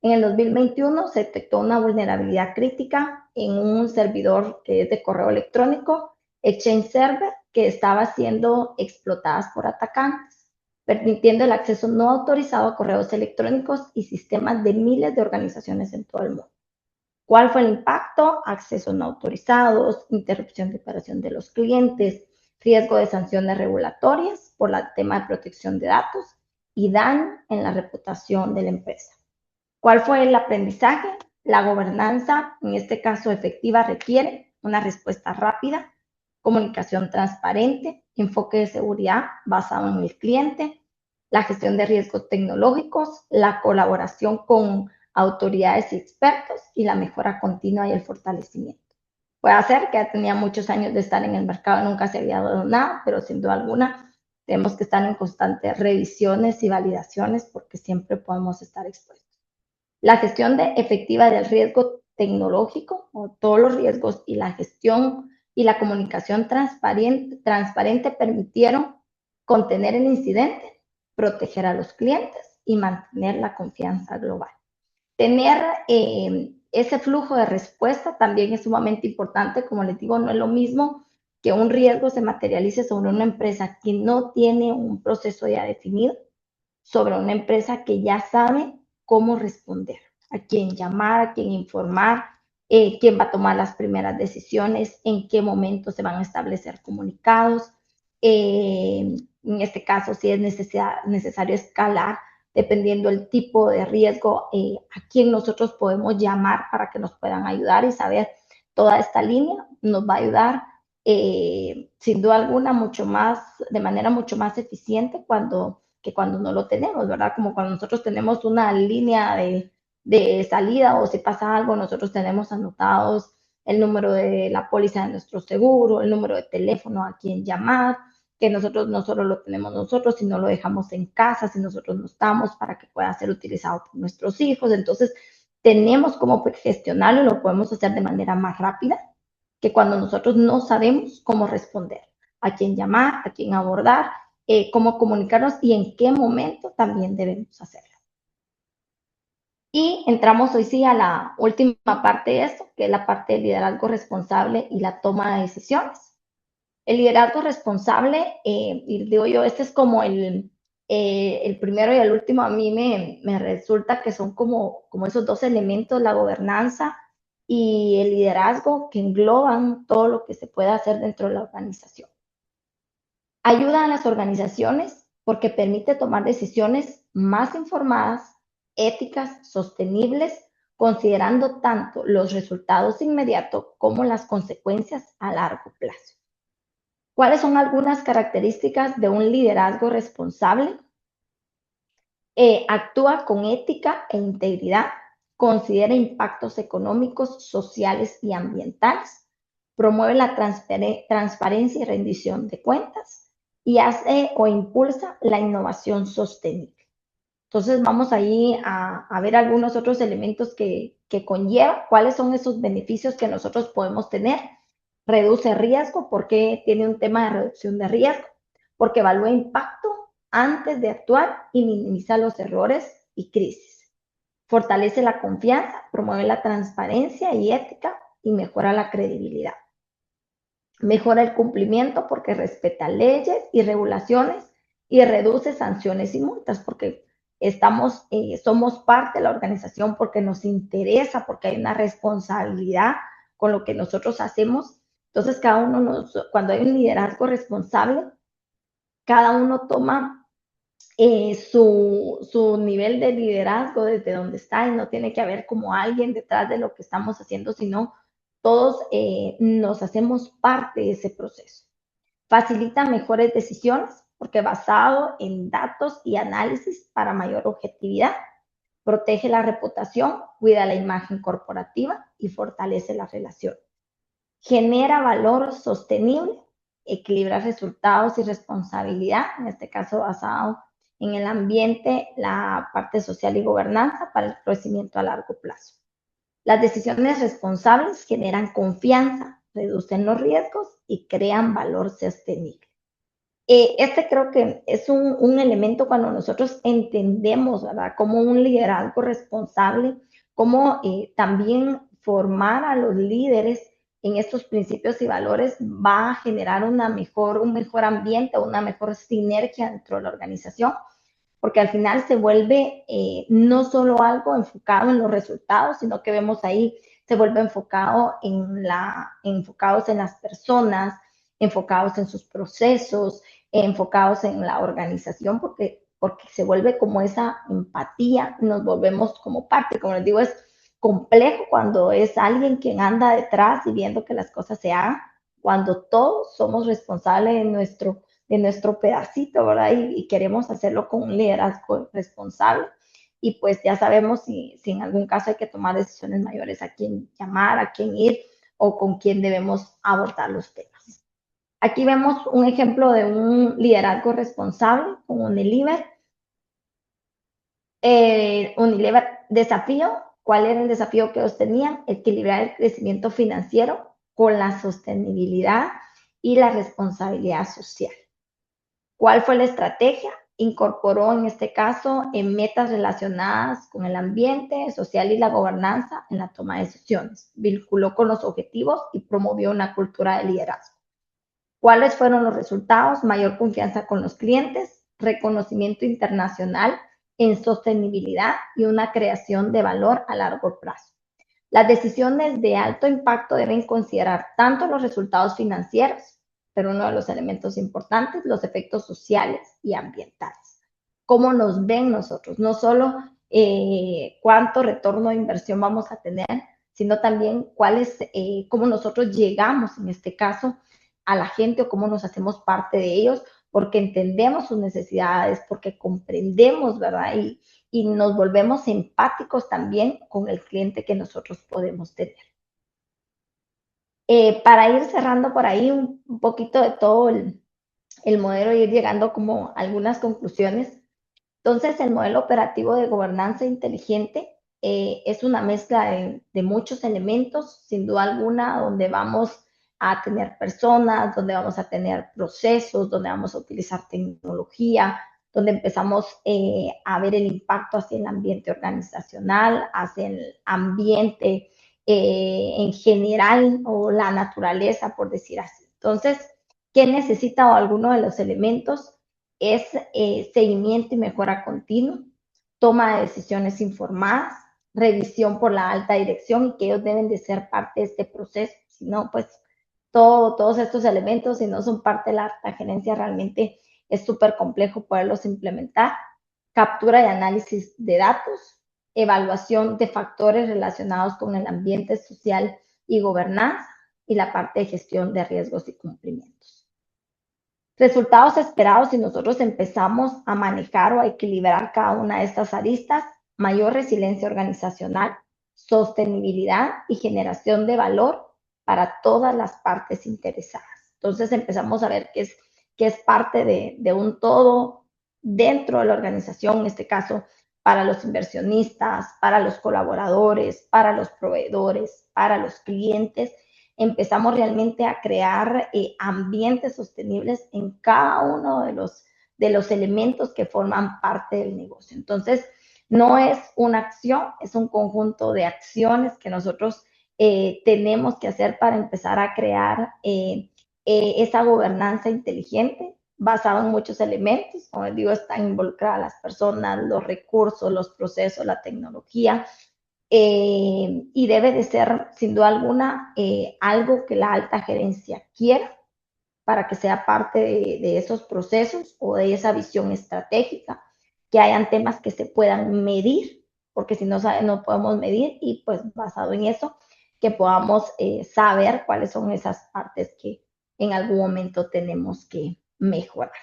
En el 2021 se detectó una vulnerabilidad crítica en un servidor que es de correo electrónico, Exchange Server, que estaba siendo explotadas por atacantes, permitiendo el acceso no autorizado a correos electrónicos y sistemas de miles de organizaciones en todo el mundo. ¿Cuál fue el impacto? Accesos no autorizados, interrupción de operación de los clientes, riesgo de sanciones regulatorias por el tema de protección de datos y daño en la reputación de la empresa. ¿Cuál fue el aprendizaje? La gobernanza, en este caso efectiva, requiere una respuesta rápida, comunicación transparente, enfoque de seguridad basado en el cliente, la gestión de riesgos tecnológicos, la colaboración con autoridades y expertos y la mejora continua y el fortalecimiento. Puede ser que ya tenía muchos años de estar en el mercado, nunca se había dado nada, pero sin duda alguna tenemos que estar en constantes revisiones y validaciones porque siempre podemos estar expuestos. La gestión efectiva del riesgo tecnológico o todos los riesgos y la gestión y la comunicación transparente permitieron contener el incidente, proteger a los clientes y mantener la confianza global. Tener ese flujo de respuesta también es sumamente importante. Como les digo, no es lo mismo que un riesgo se materialice sobre una empresa que no tiene un proceso ya definido, sobre una empresa que ya sabe cómo responder, a quién llamar, a quién informar, quién va a tomar las primeras decisiones, en qué momento se van a establecer comunicados. En este caso, si es necesario escalar, dependiendo del tipo de riesgo, a quién nosotros podemos llamar para que nos puedan ayudar y saber toda esta línea nos va a ayudar sin duda alguna mucho más, de manera mucho más eficiente que cuando no lo tenemos, ¿verdad? Como cuando nosotros tenemos una línea de salida o si pasa algo, nosotros tenemos anotados el número de la póliza de nuestro seguro, el número de teléfono a quien llamar, que nosotros no solo lo tenemos nosotros, sino lo dejamos en casa si nosotros no estamos para que pueda ser utilizado por nuestros hijos. Entonces, tenemos cómo gestionarlo y lo podemos hacer de manera más rápida que cuando nosotros no sabemos cómo responder, a quién llamar, a quién abordar, cómo comunicarnos y en qué momento también debemos hacerlo. Y entramos hoy sí a la última parte de esto, que es la parte del liderazgo responsable y la toma de decisiones. El liderazgo responsable, y digo yo, este es como el primero y el último, a mí me resulta que son como esos dos elementos, la gobernanza y el liderazgo, que engloban todo lo que se puede hacer dentro de la organización. Ayuda a las organizaciones porque permite tomar decisiones más informadas, éticas, sostenibles, considerando tanto los resultados inmediatos como las consecuencias a largo plazo. ¿Cuáles son algunas características de un liderazgo responsable? Actúa con ética e integridad, considera impactos económicos, sociales y ambientales, promueve la transparencia y rendición de cuentas y hace o impulsa la innovación sostenible. Entonces vamos ahí a ver algunos otros elementos que conlleva, cuáles son esos beneficios que nosotros podemos tener. Reduce riesgo, porque tiene un tema de reducción de riesgo, porque evalúa impacto antes de actuar y minimiza los errores y crisis. Fortalece la confianza, promueve la transparencia y ética y mejora la credibilidad. Mejora el cumplimiento porque respeta leyes y regulaciones y reduce sanciones y multas porque somos parte de la organización, porque nos interesa, porque hay una responsabilidad con lo que nosotros hacemos. Entonces, cuando hay un liderazgo responsable, cada uno toma su nivel de liderazgo desde donde está y no tiene que haber como alguien detrás de lo que estamos haciendo, sino todos nos hacemos parte de ese proceso. Facilita mejores decisiones porque basado en datos y análisis para mayor objetividad, protege la reputación, cuida la imagen corporativa y fortalece la relación. genera valor sostenible, equilibra resultados y responsabilidad, en este caso basado en el ambiente, la parte social y gobernanza para el crecimiento a largo plazo. Las decisiones responsables generan confianza, reducen los riesgos y crean valor sostenible. Este creo que es un elemento cuando nosotros entendemos, ¿verdad? Como un liderazgo responsable, como también formar a los líderes en estos principios y valores va a generar un mejor ambiente, una mejor sinergia dentro de la organización, porque al final se vuelve no solo algo enfocado en los resultados, sino que vemos ahí, se vuelve enfocados en las personas, enfocados en sus procesos, enfocados en la organización, porque se vuelve como esa empatía, nos volvemos como parte, como les digo, es complejo cuando es alguien quien anda detrás y viendo que las cosas se hagan, cuando todos somos responsables de nuestro pedacito, ¿verdad? Y queremos hacerlo con un liderazgo responsable. Y pues ya sabemos si en algún caso hay que tomar decisiones mayores, a quién llamar, a quién ir o con quién debemos abordar los temas. Aquí vemos un ejemplo de un liderazgo responsable con Unilever. Unilever desafío, ¿cuál era el desafío que ellos tenían? Equilibrar el crecimiento financiero con la sostenibilidad y la responsabilidad social. ¿Cuál fue la estrategia? Incorporó en este caso en metas relacionadas con el ambiente social y la gobernanza en la toma de decisiones. Vinculó con los objetivos y promovió una cultura de liderazgo. ¿Cuáles fueron los resultados? Mayor confianza con los clientes, reconocimiento internacional en sostenibilidad y una creación de valor a largo plazo. Las decisiones de alto impacto deben considerar tanto los resultados financieros, pero uno de los elementos importantes, los efectos sociales y ambientales. ¿Cómo nos ven nosotros? No solo cuánto retorno de inversión vamos a tener, sino también cómo nosotros llegamos, en este caso, a la gente o cómo nos hacemos parte de ellos, porque entendemos sus necesidades, porque comprendemos, ¿verdad? Y nos volvemos empáticos también con el cliente que nosotros podemos tener. Para ir cerrando por ahí un poquito de todo el modelo y ir llegando como a algunas conclusiones. Entonces, el modelo operativo de gobernanza inteligente es una mezcla de muchos elementos, sin duda alguna, donde vamos a tener personas, donde vamos a tener procesos, donde vamos a utilizar tecnología, donde empezamos a ver el impacto hacia el ambiente organizacional, hacia el ambiente en general o la naturaleza, por decir así. Entonces, ¿qué necesita o alguno de los elementos? Es seguimiento y mejora continua, toma de decisiones informadas, revisión por la alta dirección y que ellos deben de ser parte de este proceso. Si no, pues todos estos elementos, si no son parte de la alta gerencia, realmente es súper complejo poderlos implementar. Captura y análisis de datos, evaluación de factores relacionados con el ambiente social y gobernanza y la parte de gestión de riesgos y cumplimientos. Resultados esperados si nosotros empezamos a manejar o a equilibrar cada una de estas aristas: mayor resiliencia organizacional, sostenibilidad y generación de valor para todas las partes interesadas. Entonces empezamos a ver que es parte de un todo dentro de la organización, en este caso para los inversionistas, para los colaboradores, para los proveedores, para los clientes. Empezamos realmente a crear ambientes sostenibles en cada uno de los elementos que forman parte del negocio. Entonces, no es una acción, es un conjunto de acciones que nosotros tenemos que hacer para empezar a crear esa gobernanza inteligente basada en muchos elementos. Como les digo, están involucradas las personas, los recursos, los procesos, la tecnología, y debe de ser, sin duda alguna, algo que la alta gerencia quiera para que sea parte de esos procesos o de esa visión estratégica, que hayan temas que se puedan medir, porque si no, no podemos medir, y pues basado en eso, que podamos saber cuáles son esas partes que en algún momento tenemos que mejorar.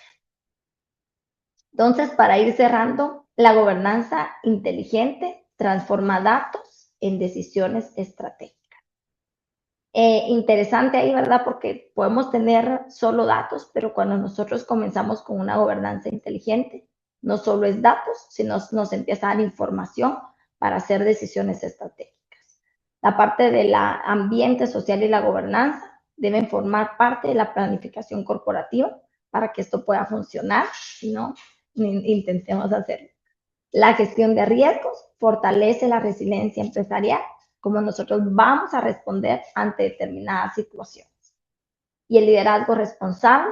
Entonces, para ir cerrando, la gobernanza inteligente transforma datos en decisiones estratégicas. Interesante ahí, ¿verdad? Porque podemos tener solo datos, pero cuando nosotros comenzamos con una gobernanza inteligente, no solo es datos, sino nos empieza a dar información para hacer decisiones estratégicas. La parte del ambiente social y la gobernanza deben formar parte de la planificación corporativa para que esto pueda funcionar, si no, intentemos hacerlo. La gestión de riesgos fortalece la resiliencia empresarial, como nosotros vamos a responder ante determinadas situaciones. Y el liderazgo responsable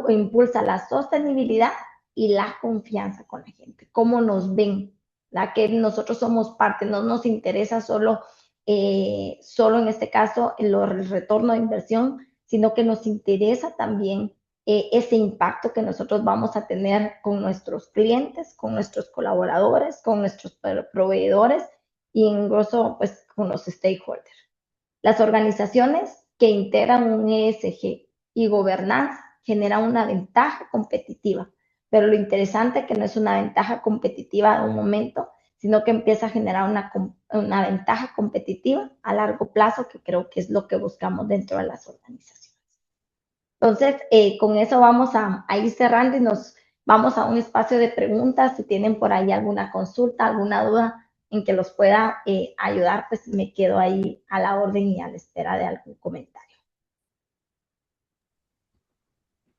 impulsa la sostenibilidad y la confianza con la gente. Cómo nos ven, la que nosotros somos parte, no nos interesa solo en este caso el retorno de inversión, sino que nos interesa también ese impacto que nosotros vamos a tener con nuestros clientes, con nuestros colaboradores, con nuestros proveedores y incluso pues con los stakeholders. Las organizaciones que integran un ESG y gobernanza generan una ventaja competitiva, pero lo interesante es que no es una ventaja competitiva de un momento, sino que empieza a generar una ventaja competitiva a largo plazo, que creo que es lo que buscamos dentro de las organizaciones. Entonces, con eso vamos a ir cerrando y nos vamos a un espacio de preguntas. Si tienen por ahí alguna consulta, alguna duda en que los pueda ayudar, pues me quedo ahí a la orden y a la espera de algún comentario.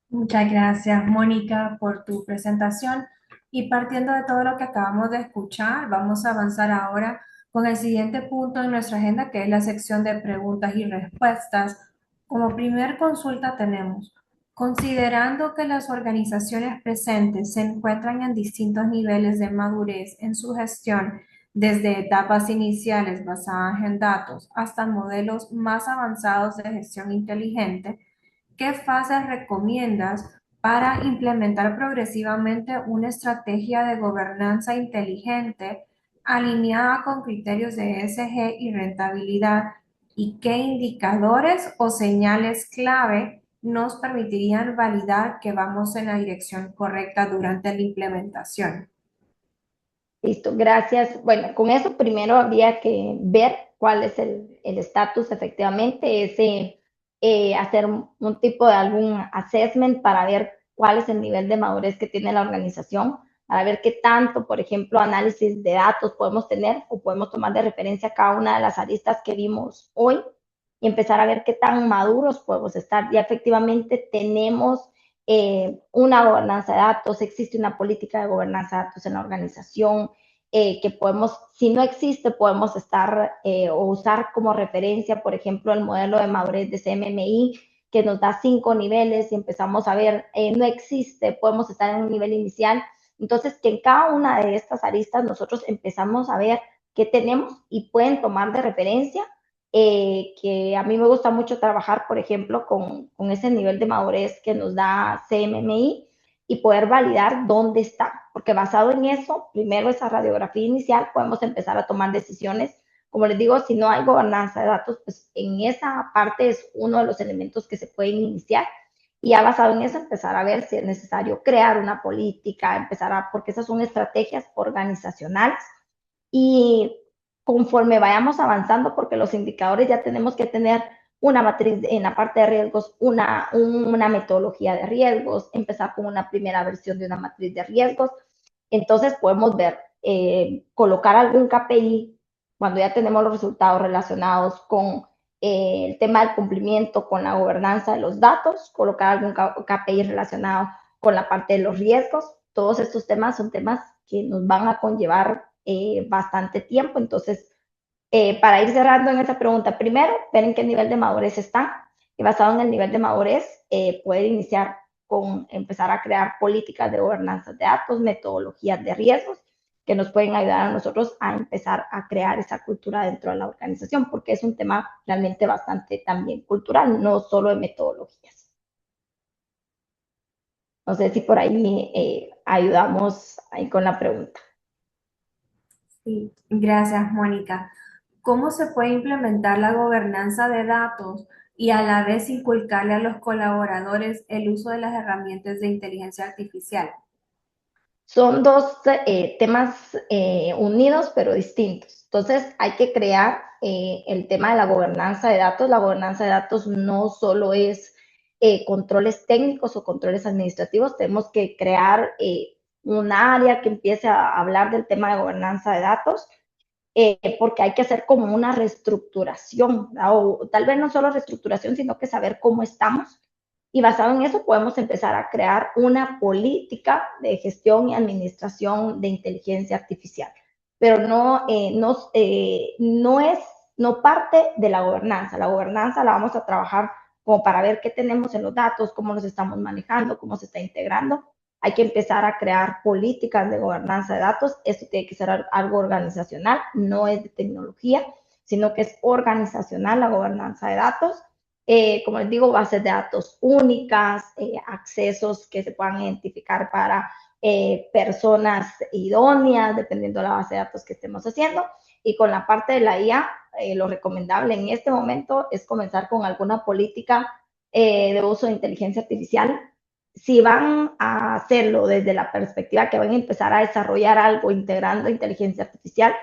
Muchas gracias, Mónica, por tu presentación. Y partiendo de todo lo que acabamos de escuchar, vamos a avanzar ahora con el siguiente punto en nuestra agenda, que es la sección de preguntas y respuestas. Como primer consulta tenemos, considerando que las organizaciones presentes se encuentran en distintos niveles de madurez en su gestión, desde etapas iniciales basadas en datos hasta modelos más avanzados de gestión inteligente, ¿qué fases recomiendas para implementar progresivamente una estrategia de gobernanza inteligente alineada con criterios de ESG y rentabilidad? ¿Y qué indicadores o señales clave nos permitirían validar que vamos en la dirección correcta durante la implementación? Listo, gracias. Bueno, con eso primero habría que ver cuál es el estatus efectivamente, ese, hacer un tipo de algún assessment para ver cuál es el nivel de madurez que tiene la organización, para ver qué tanto, por ejemplo, análisis de datos podemos tener o podemos tomar de referencia cada una de las aristas que vimos hoy y empezar a ver qué tan maduros podemos estar. Ya efectivamente tenemos una gobernanza de datos, existe una política de gobernanza de datos en la organización, que podemos, si no existe, podemos estar o usar como referencia, por ejemplo, el modelo de madurez de CMMI, que nos da 5 niveles y empezamos a ver, no existe, podemos estar en un nivel inicial. Entonces, que en cada una de estas aristas nosotros empezamos a ver qué tenemos y pueden tomar de referencia, que a mí me gusta mucho trabajar, por ejemplo, con ese nivel de madurez que nos da CMMI y poder validar dónde está, porque basado en eso, primero esa radiografía inicial, podemos empezar a tomar decisiones. Como les digo, si no hay gobernanza de datos, pues en esa parte es uno de los elementos que se pueden iniciar y ya basado en eso empezar a ver si es necesario crear una política, empezar a, porque esas son estrategias organizacionales y conforme vayamos avanzando, porque los indicadores ya tenemos que tener una matriz en la parte de riesgos, una metodología de riesgos, empezar con una primera versión de una matriz de riesgos. Entonces podemos ver, colocar algún KPI cuando ya tenemos los resultados relacionados con el tema del cumplimiento, con la gobernanza de los datos, colocar algún KPI relacionado con la parte de los riesgos. Todos estos temas son temas que nos van a conllevar bastante tiempo. Entonces, para ir cerrando en esa pregunta, primero, ver en qué nivel de madurez está y basado en el nivel de madurez, puede iniciar con empezar a crear políticas de gobernanza de datos, metodologías de riesgos que nos pueden ayudar a nosotros a empezar a crear esa cultura dentro de la organización, porque es un tema realmente bastante también cultural, no solo de metodologías. No sé si por ahí ayudamos ahí con la pregunta. Sí, gracias, Mónica. ¿Cómo se puede implementar la gobernanza de datos y a la vez inculcarle a los colaboradores el uso de las herramientas de inteligencia artificial? Son dos temas unidos pero distintos. Entonces, hay que crear el tema de la gobernanza de datos. La gobernanza de datos no solo es controles técnicos o controles administrativos, tenemos que crear un área que empiece a hablar del tema de gobernanza de datos, porque hay que hacer como una reestructuración, ¿verdad? O tal vez no solo reestructuración, sino que saber cómo estamos. Y basado en eso podemos empezar a crear una política de gestión y administración de inteligencia artificial. Pero no parte de la gobernanza. La gobernanza la vamos a trabajar como para ver qué tenemos en los datos, cómo nos estamos manejando, cómo se está integrando. Hay que empezar a crear políticas de gobernanza de datos. Esto tiene que ser algo organizacional, no es de tecnología, sino que es organizacional la gobernanza de datos. Como les digo, bases de datos únicas, accesos que se puedan identificar para personas idóneas, dependiendo de la base de datos que estemos haciendo. Y con la parte de la IA, lo recomendable en este momento es comenzar con alguna política de uso de inteligencia artificial. Si van a hacerlo desde la perspectiva que van a empezar a desarrollar algo integrando inteligencia artificial,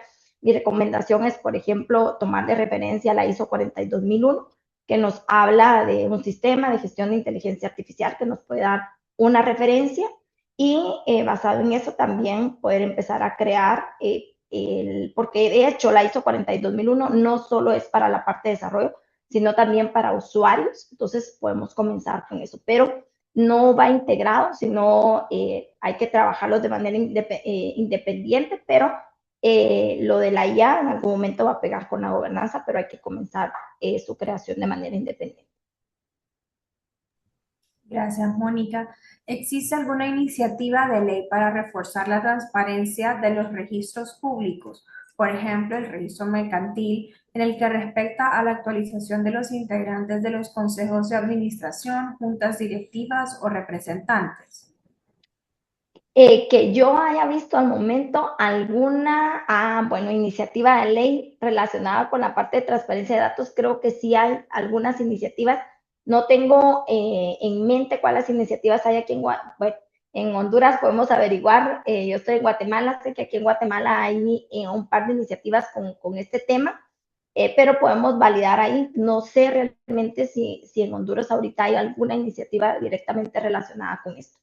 mi recomendación es, por ejemplo, tomar de referencia la ISO 42001, que nos habla de un sistema de gestión de inteligencia artificial que nos puede dar una referencia y basado en eso también poder empezar a crear, porque de hecho la ISO 42001 no solo es para la parte de desarrollo, sino también para usuarios, entonces podemos comenzar con eso, pero no va integrado, sino hay que trabajarlo de manera independiente, pero lo de la IA en algún momento va a pegar con la gobernanza, pero hay que comenzar su creación de manera independiente. Gracias, Mónica. ¿Existe alguna iniciativa de ley para reforzar la transparencia de los registros públicos? Por ejemplo, el registro mercantil, en el que respecta a la actualización de los integrantes de los consejos de administración, juntas directivas o representantes. Que yo haya visto al momento alguna, bueno, iniciativa de ley relacionada con la parte de transparencia de datos, creo que sí hay algunas iniciativas. No tengo en mente cuáles iniciativas hay aquí bueno, en Honduras, podemos averiguar. Yo estoy en Guatemala, sé que aquí en Guatemala hay un par de iniciativas con este tema, pero podemos validar ahí. No sé realmente si en Honduras ahorita hay alguna iniciativa directamente relacionada con esto,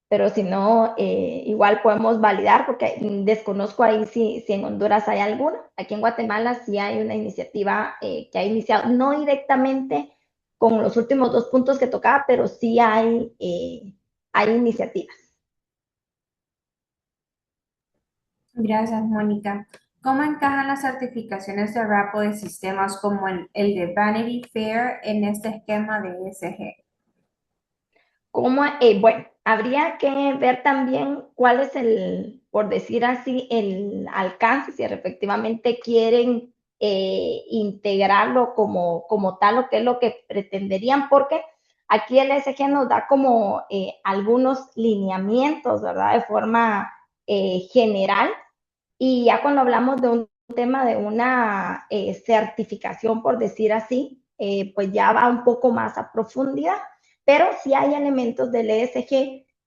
pero si no, igual podemos validar porque desconozco ahí si en Honduras hay alguna. Aquí en Guatemala sí hay una iniciativa que ha iniciado, no directamente con los últimos dos puntos que tocaba, pero sí hay iniciativas. Gracias, Mónica. ¿Cómo encajan las certificaciones de RAPO de sistemas como el de Vanity Fair en este esquema de ESG? ¿Cómo? Bueno, habría que ver también cuál es por decir así, el alcance, si efectivamente quieren integrarlo como tal o qué es lo que pretenderían, porque aquí el ESG nos da como algunos lineamientos, ¿verdad? De forma general, y ya cuando hablamos de un tema de una certificación, por decir así, pues ya va un poco más a profundidad, pero sí hay elementos del ESG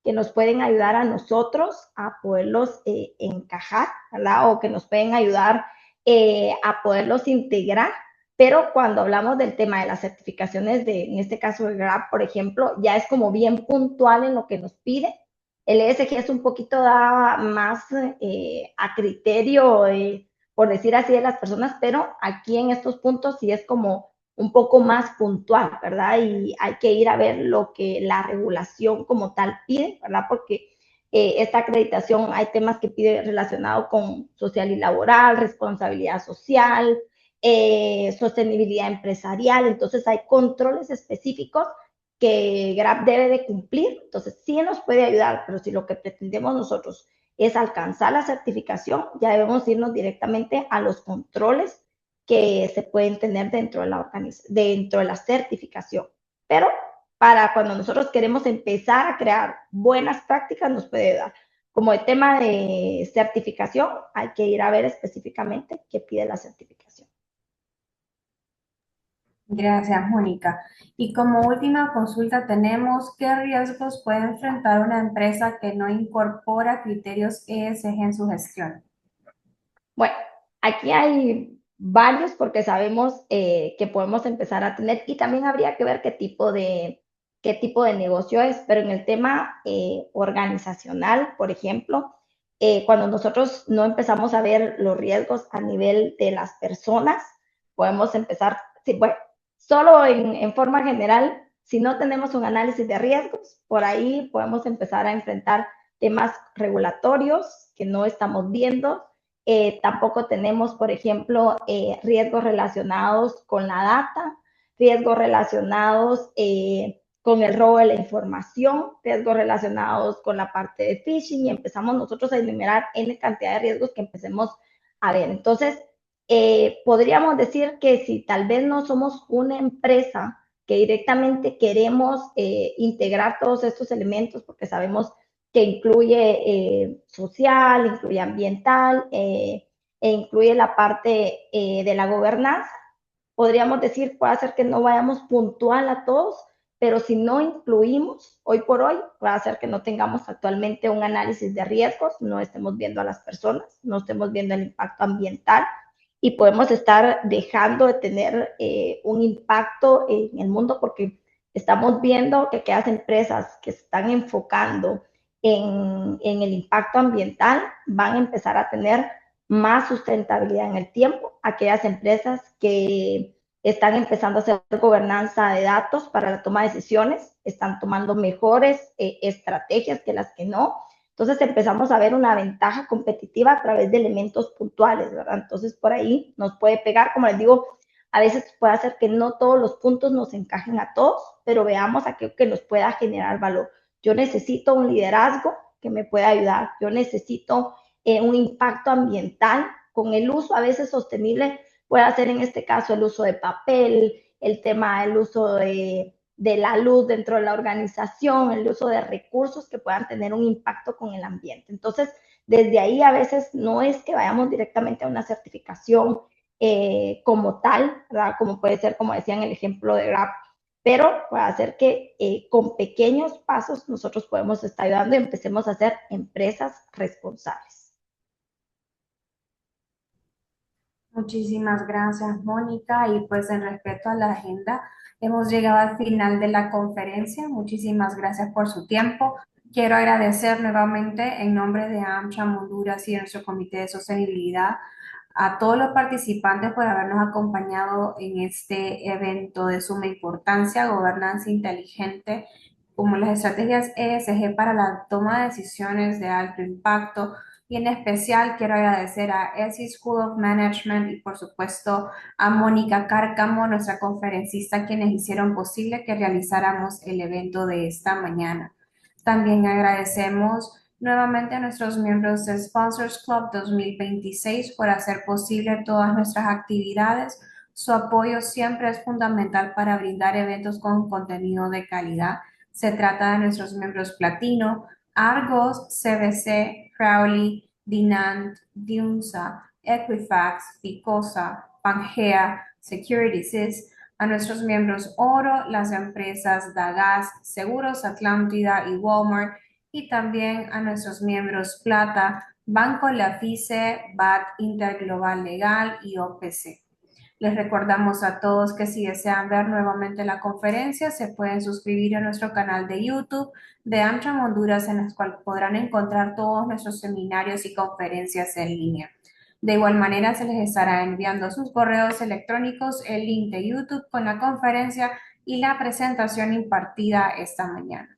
que nos pueden ayudar a nosotros a poderlos encajar, ¿verdad? O que nos pueden ayudar a poderlos integrar. Pero cuando hablamos del tema de las certificaciones, en este caso de GRAP, por ejemplo, ya es como bien puntual en lo que nos pide. El ESG es un poquito más a criterio, por decir así, de las personas, pero aquí en estos puntos sí es como un poco más puntual, ¿verdad? Y hay que ir a ver lo que la regulación como tal pide, ¿verdad? Porque esta acreditación hay temas que pide relacionado con social y laboral, responsabilidad social, sostenibilidad empresarial, entonces hay controles específicos que Grab debe de cumplir, entonces sí nos puede ayudar, pero si lo que pretendemos nosotros es alcanzar la certificación, ya debemos irnos directamente a los controles que se pueden tener dentro de la certificación. Pero para cuando nosotros queremos empezar a crear buenas prácticas, nos puede dar. Como el tema de certificación, hay que ir a ver específicamente qué pide la certificación. Gracias, Mónica. Y como última consulta tenemos, ¿qué riesgos puede enfrentar una empresa que no incorpora criterios ESG en su gestión? Bueno, aquí hay varios porque sabemos que podemos empezar a tener y también habría que ver qué tipo de negocio es, pero en el tema organizacional, por ejemplo, cuando nosotros no empezamos a ver los riesgos a nivel de las personas, podemos empezar, sí, bueno, solo en forma general, si no tenemos un análisis de riesgos, por ahí podemos empezar a enfrentar temas regulatorios que no estamos viendo. Tampoco tenemos, por ejemplo, riesgos relacionados con la data, riesgos relacionados con el robo de la información, riesgos relacionados con la parte de phishing y empezamos nosotros a enumerar N cantidad de riesgos que empecemos a ver. Entonces, podríamos decir que si tal vez no somos una empresa que directamente queremos integrar todos estos elementos porque sabemos que incluye social, incluye ambiental e incluye la parte de la gobernanza. Podríamos decir, puede ser que no vayamos puntual a todos, pero si no incluimos hoy por hoy, puede ser que no tengamos actualmente un análisis de riesgos, no estemos viendo a las personas, no estemos viendo el impacto ambiental y podemos estar dejando de tener un impacto en el mundo porque estamos viendo que aquellas empresas que se están enfocando en el impacto ambiental van a empezar a tener más sustentabilidad en el tiempo. Aquellas empresas que están empezando a hacer gobernanza de datos para la toma de decisiones, están tomando mejores estrategias que las que no. Entonces empezamos a ver una ventaja competitiva a través de elementos puntuales, ¿verdad? Entonces por ahí nos puede pegar, como les digo, a veces puede hacer que no todos los puntos nos encajen a todos, pero veamos aquello que nos pueda generar valor. Yo necesito un liderazgo que me pueda ayudar, yo necesito un impacto ambiental con el uso a veces sostenible, puede hacer en este caso el uso de papel, el tema del uso de la luz dentro de la organización, el uso de recursos que puedan tener un impacto con el ambiente. Entonces, desde ahí a veces no es que vayamos directamente a una certificación como tal, ¿verdad? Como puede ser, como decía en el ejemplo de Grab, pero puede hacer que con pequeños pasos nosotros podemos estar ayudando y empecemos a ser empresas responsables. Muchísimas gracias, Mónica. Y pues en respeto a la agenda, hemos llegado al final de la conferencia. Muchísimas gracias por su tiempo. Quiero agradecer nuevamente en nombre de AmCham Honduras y de nuestro Comité de Sostenibilidad a todos los participantes por habernos acompañado en este evento de suma importancia, gobernanza inteligente, como las estrategias ESG para la toma de decisiones de alto impacto. Y en especial quiero agradecer a ESI School of Management y por supuesto a Mónica Cárcamo, nuestra conferencista, quienes hicieron posible que realizáramos el evento de esta mañana. También agradecemos nuevamente a nuestros miembros de Sponsors Club 2026 por hacer posible todas nuestras actividades. Su apoyo siempre es fundamental para brindar eventos con contenido de calidad. Se trata de nuestros miembros platino, Argos, CBC, Crowley, Dinant, Diunsa, Equifax, Picosa, Pangea, Securities, a nuestros miembros oro, las empresas Dagas, Seguros Atlántida y Walmart, y también a nuestros miembros plata, Banco Lafice, BAT, Interglobal Legal y OPC. Les recordamos a todos que si desean ver nuevamente la conferencia, se pueden suscribir a nuestro canal de YouTube de AmCham Honduras, en el cual podrán encontrar todos nuestros seminarios y conferencias en línea. De igual manera, se les estará enviando a sus correos electrónicos el link de YouTube con la conferencia y la presentación impartida esta mañana.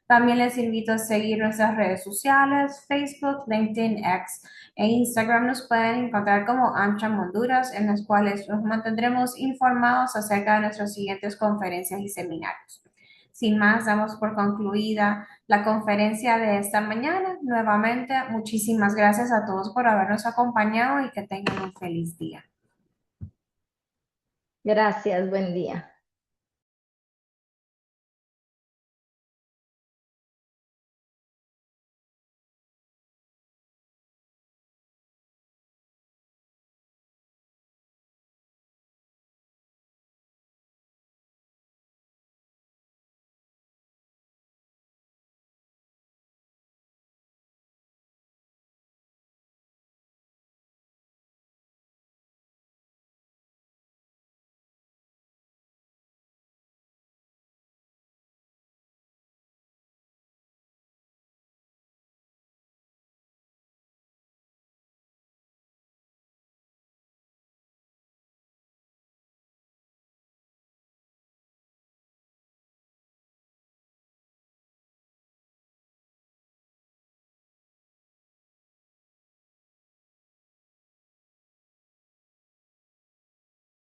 También les invito a seguir nuestras redes sociales, Facebook, LinkedIn, X e Instagram. Nos pueden encontrar como AmCham Honduras, en las cuales nos mantendremos informados acerca de nuestras siguientes conferencias y seminarios. Sin más, damos por concluida la conferencia de esta mañana. Nuevamente, muchísimas gracias a todos por habernos acompañado y que tengan un feliz día. Gracias, buen día.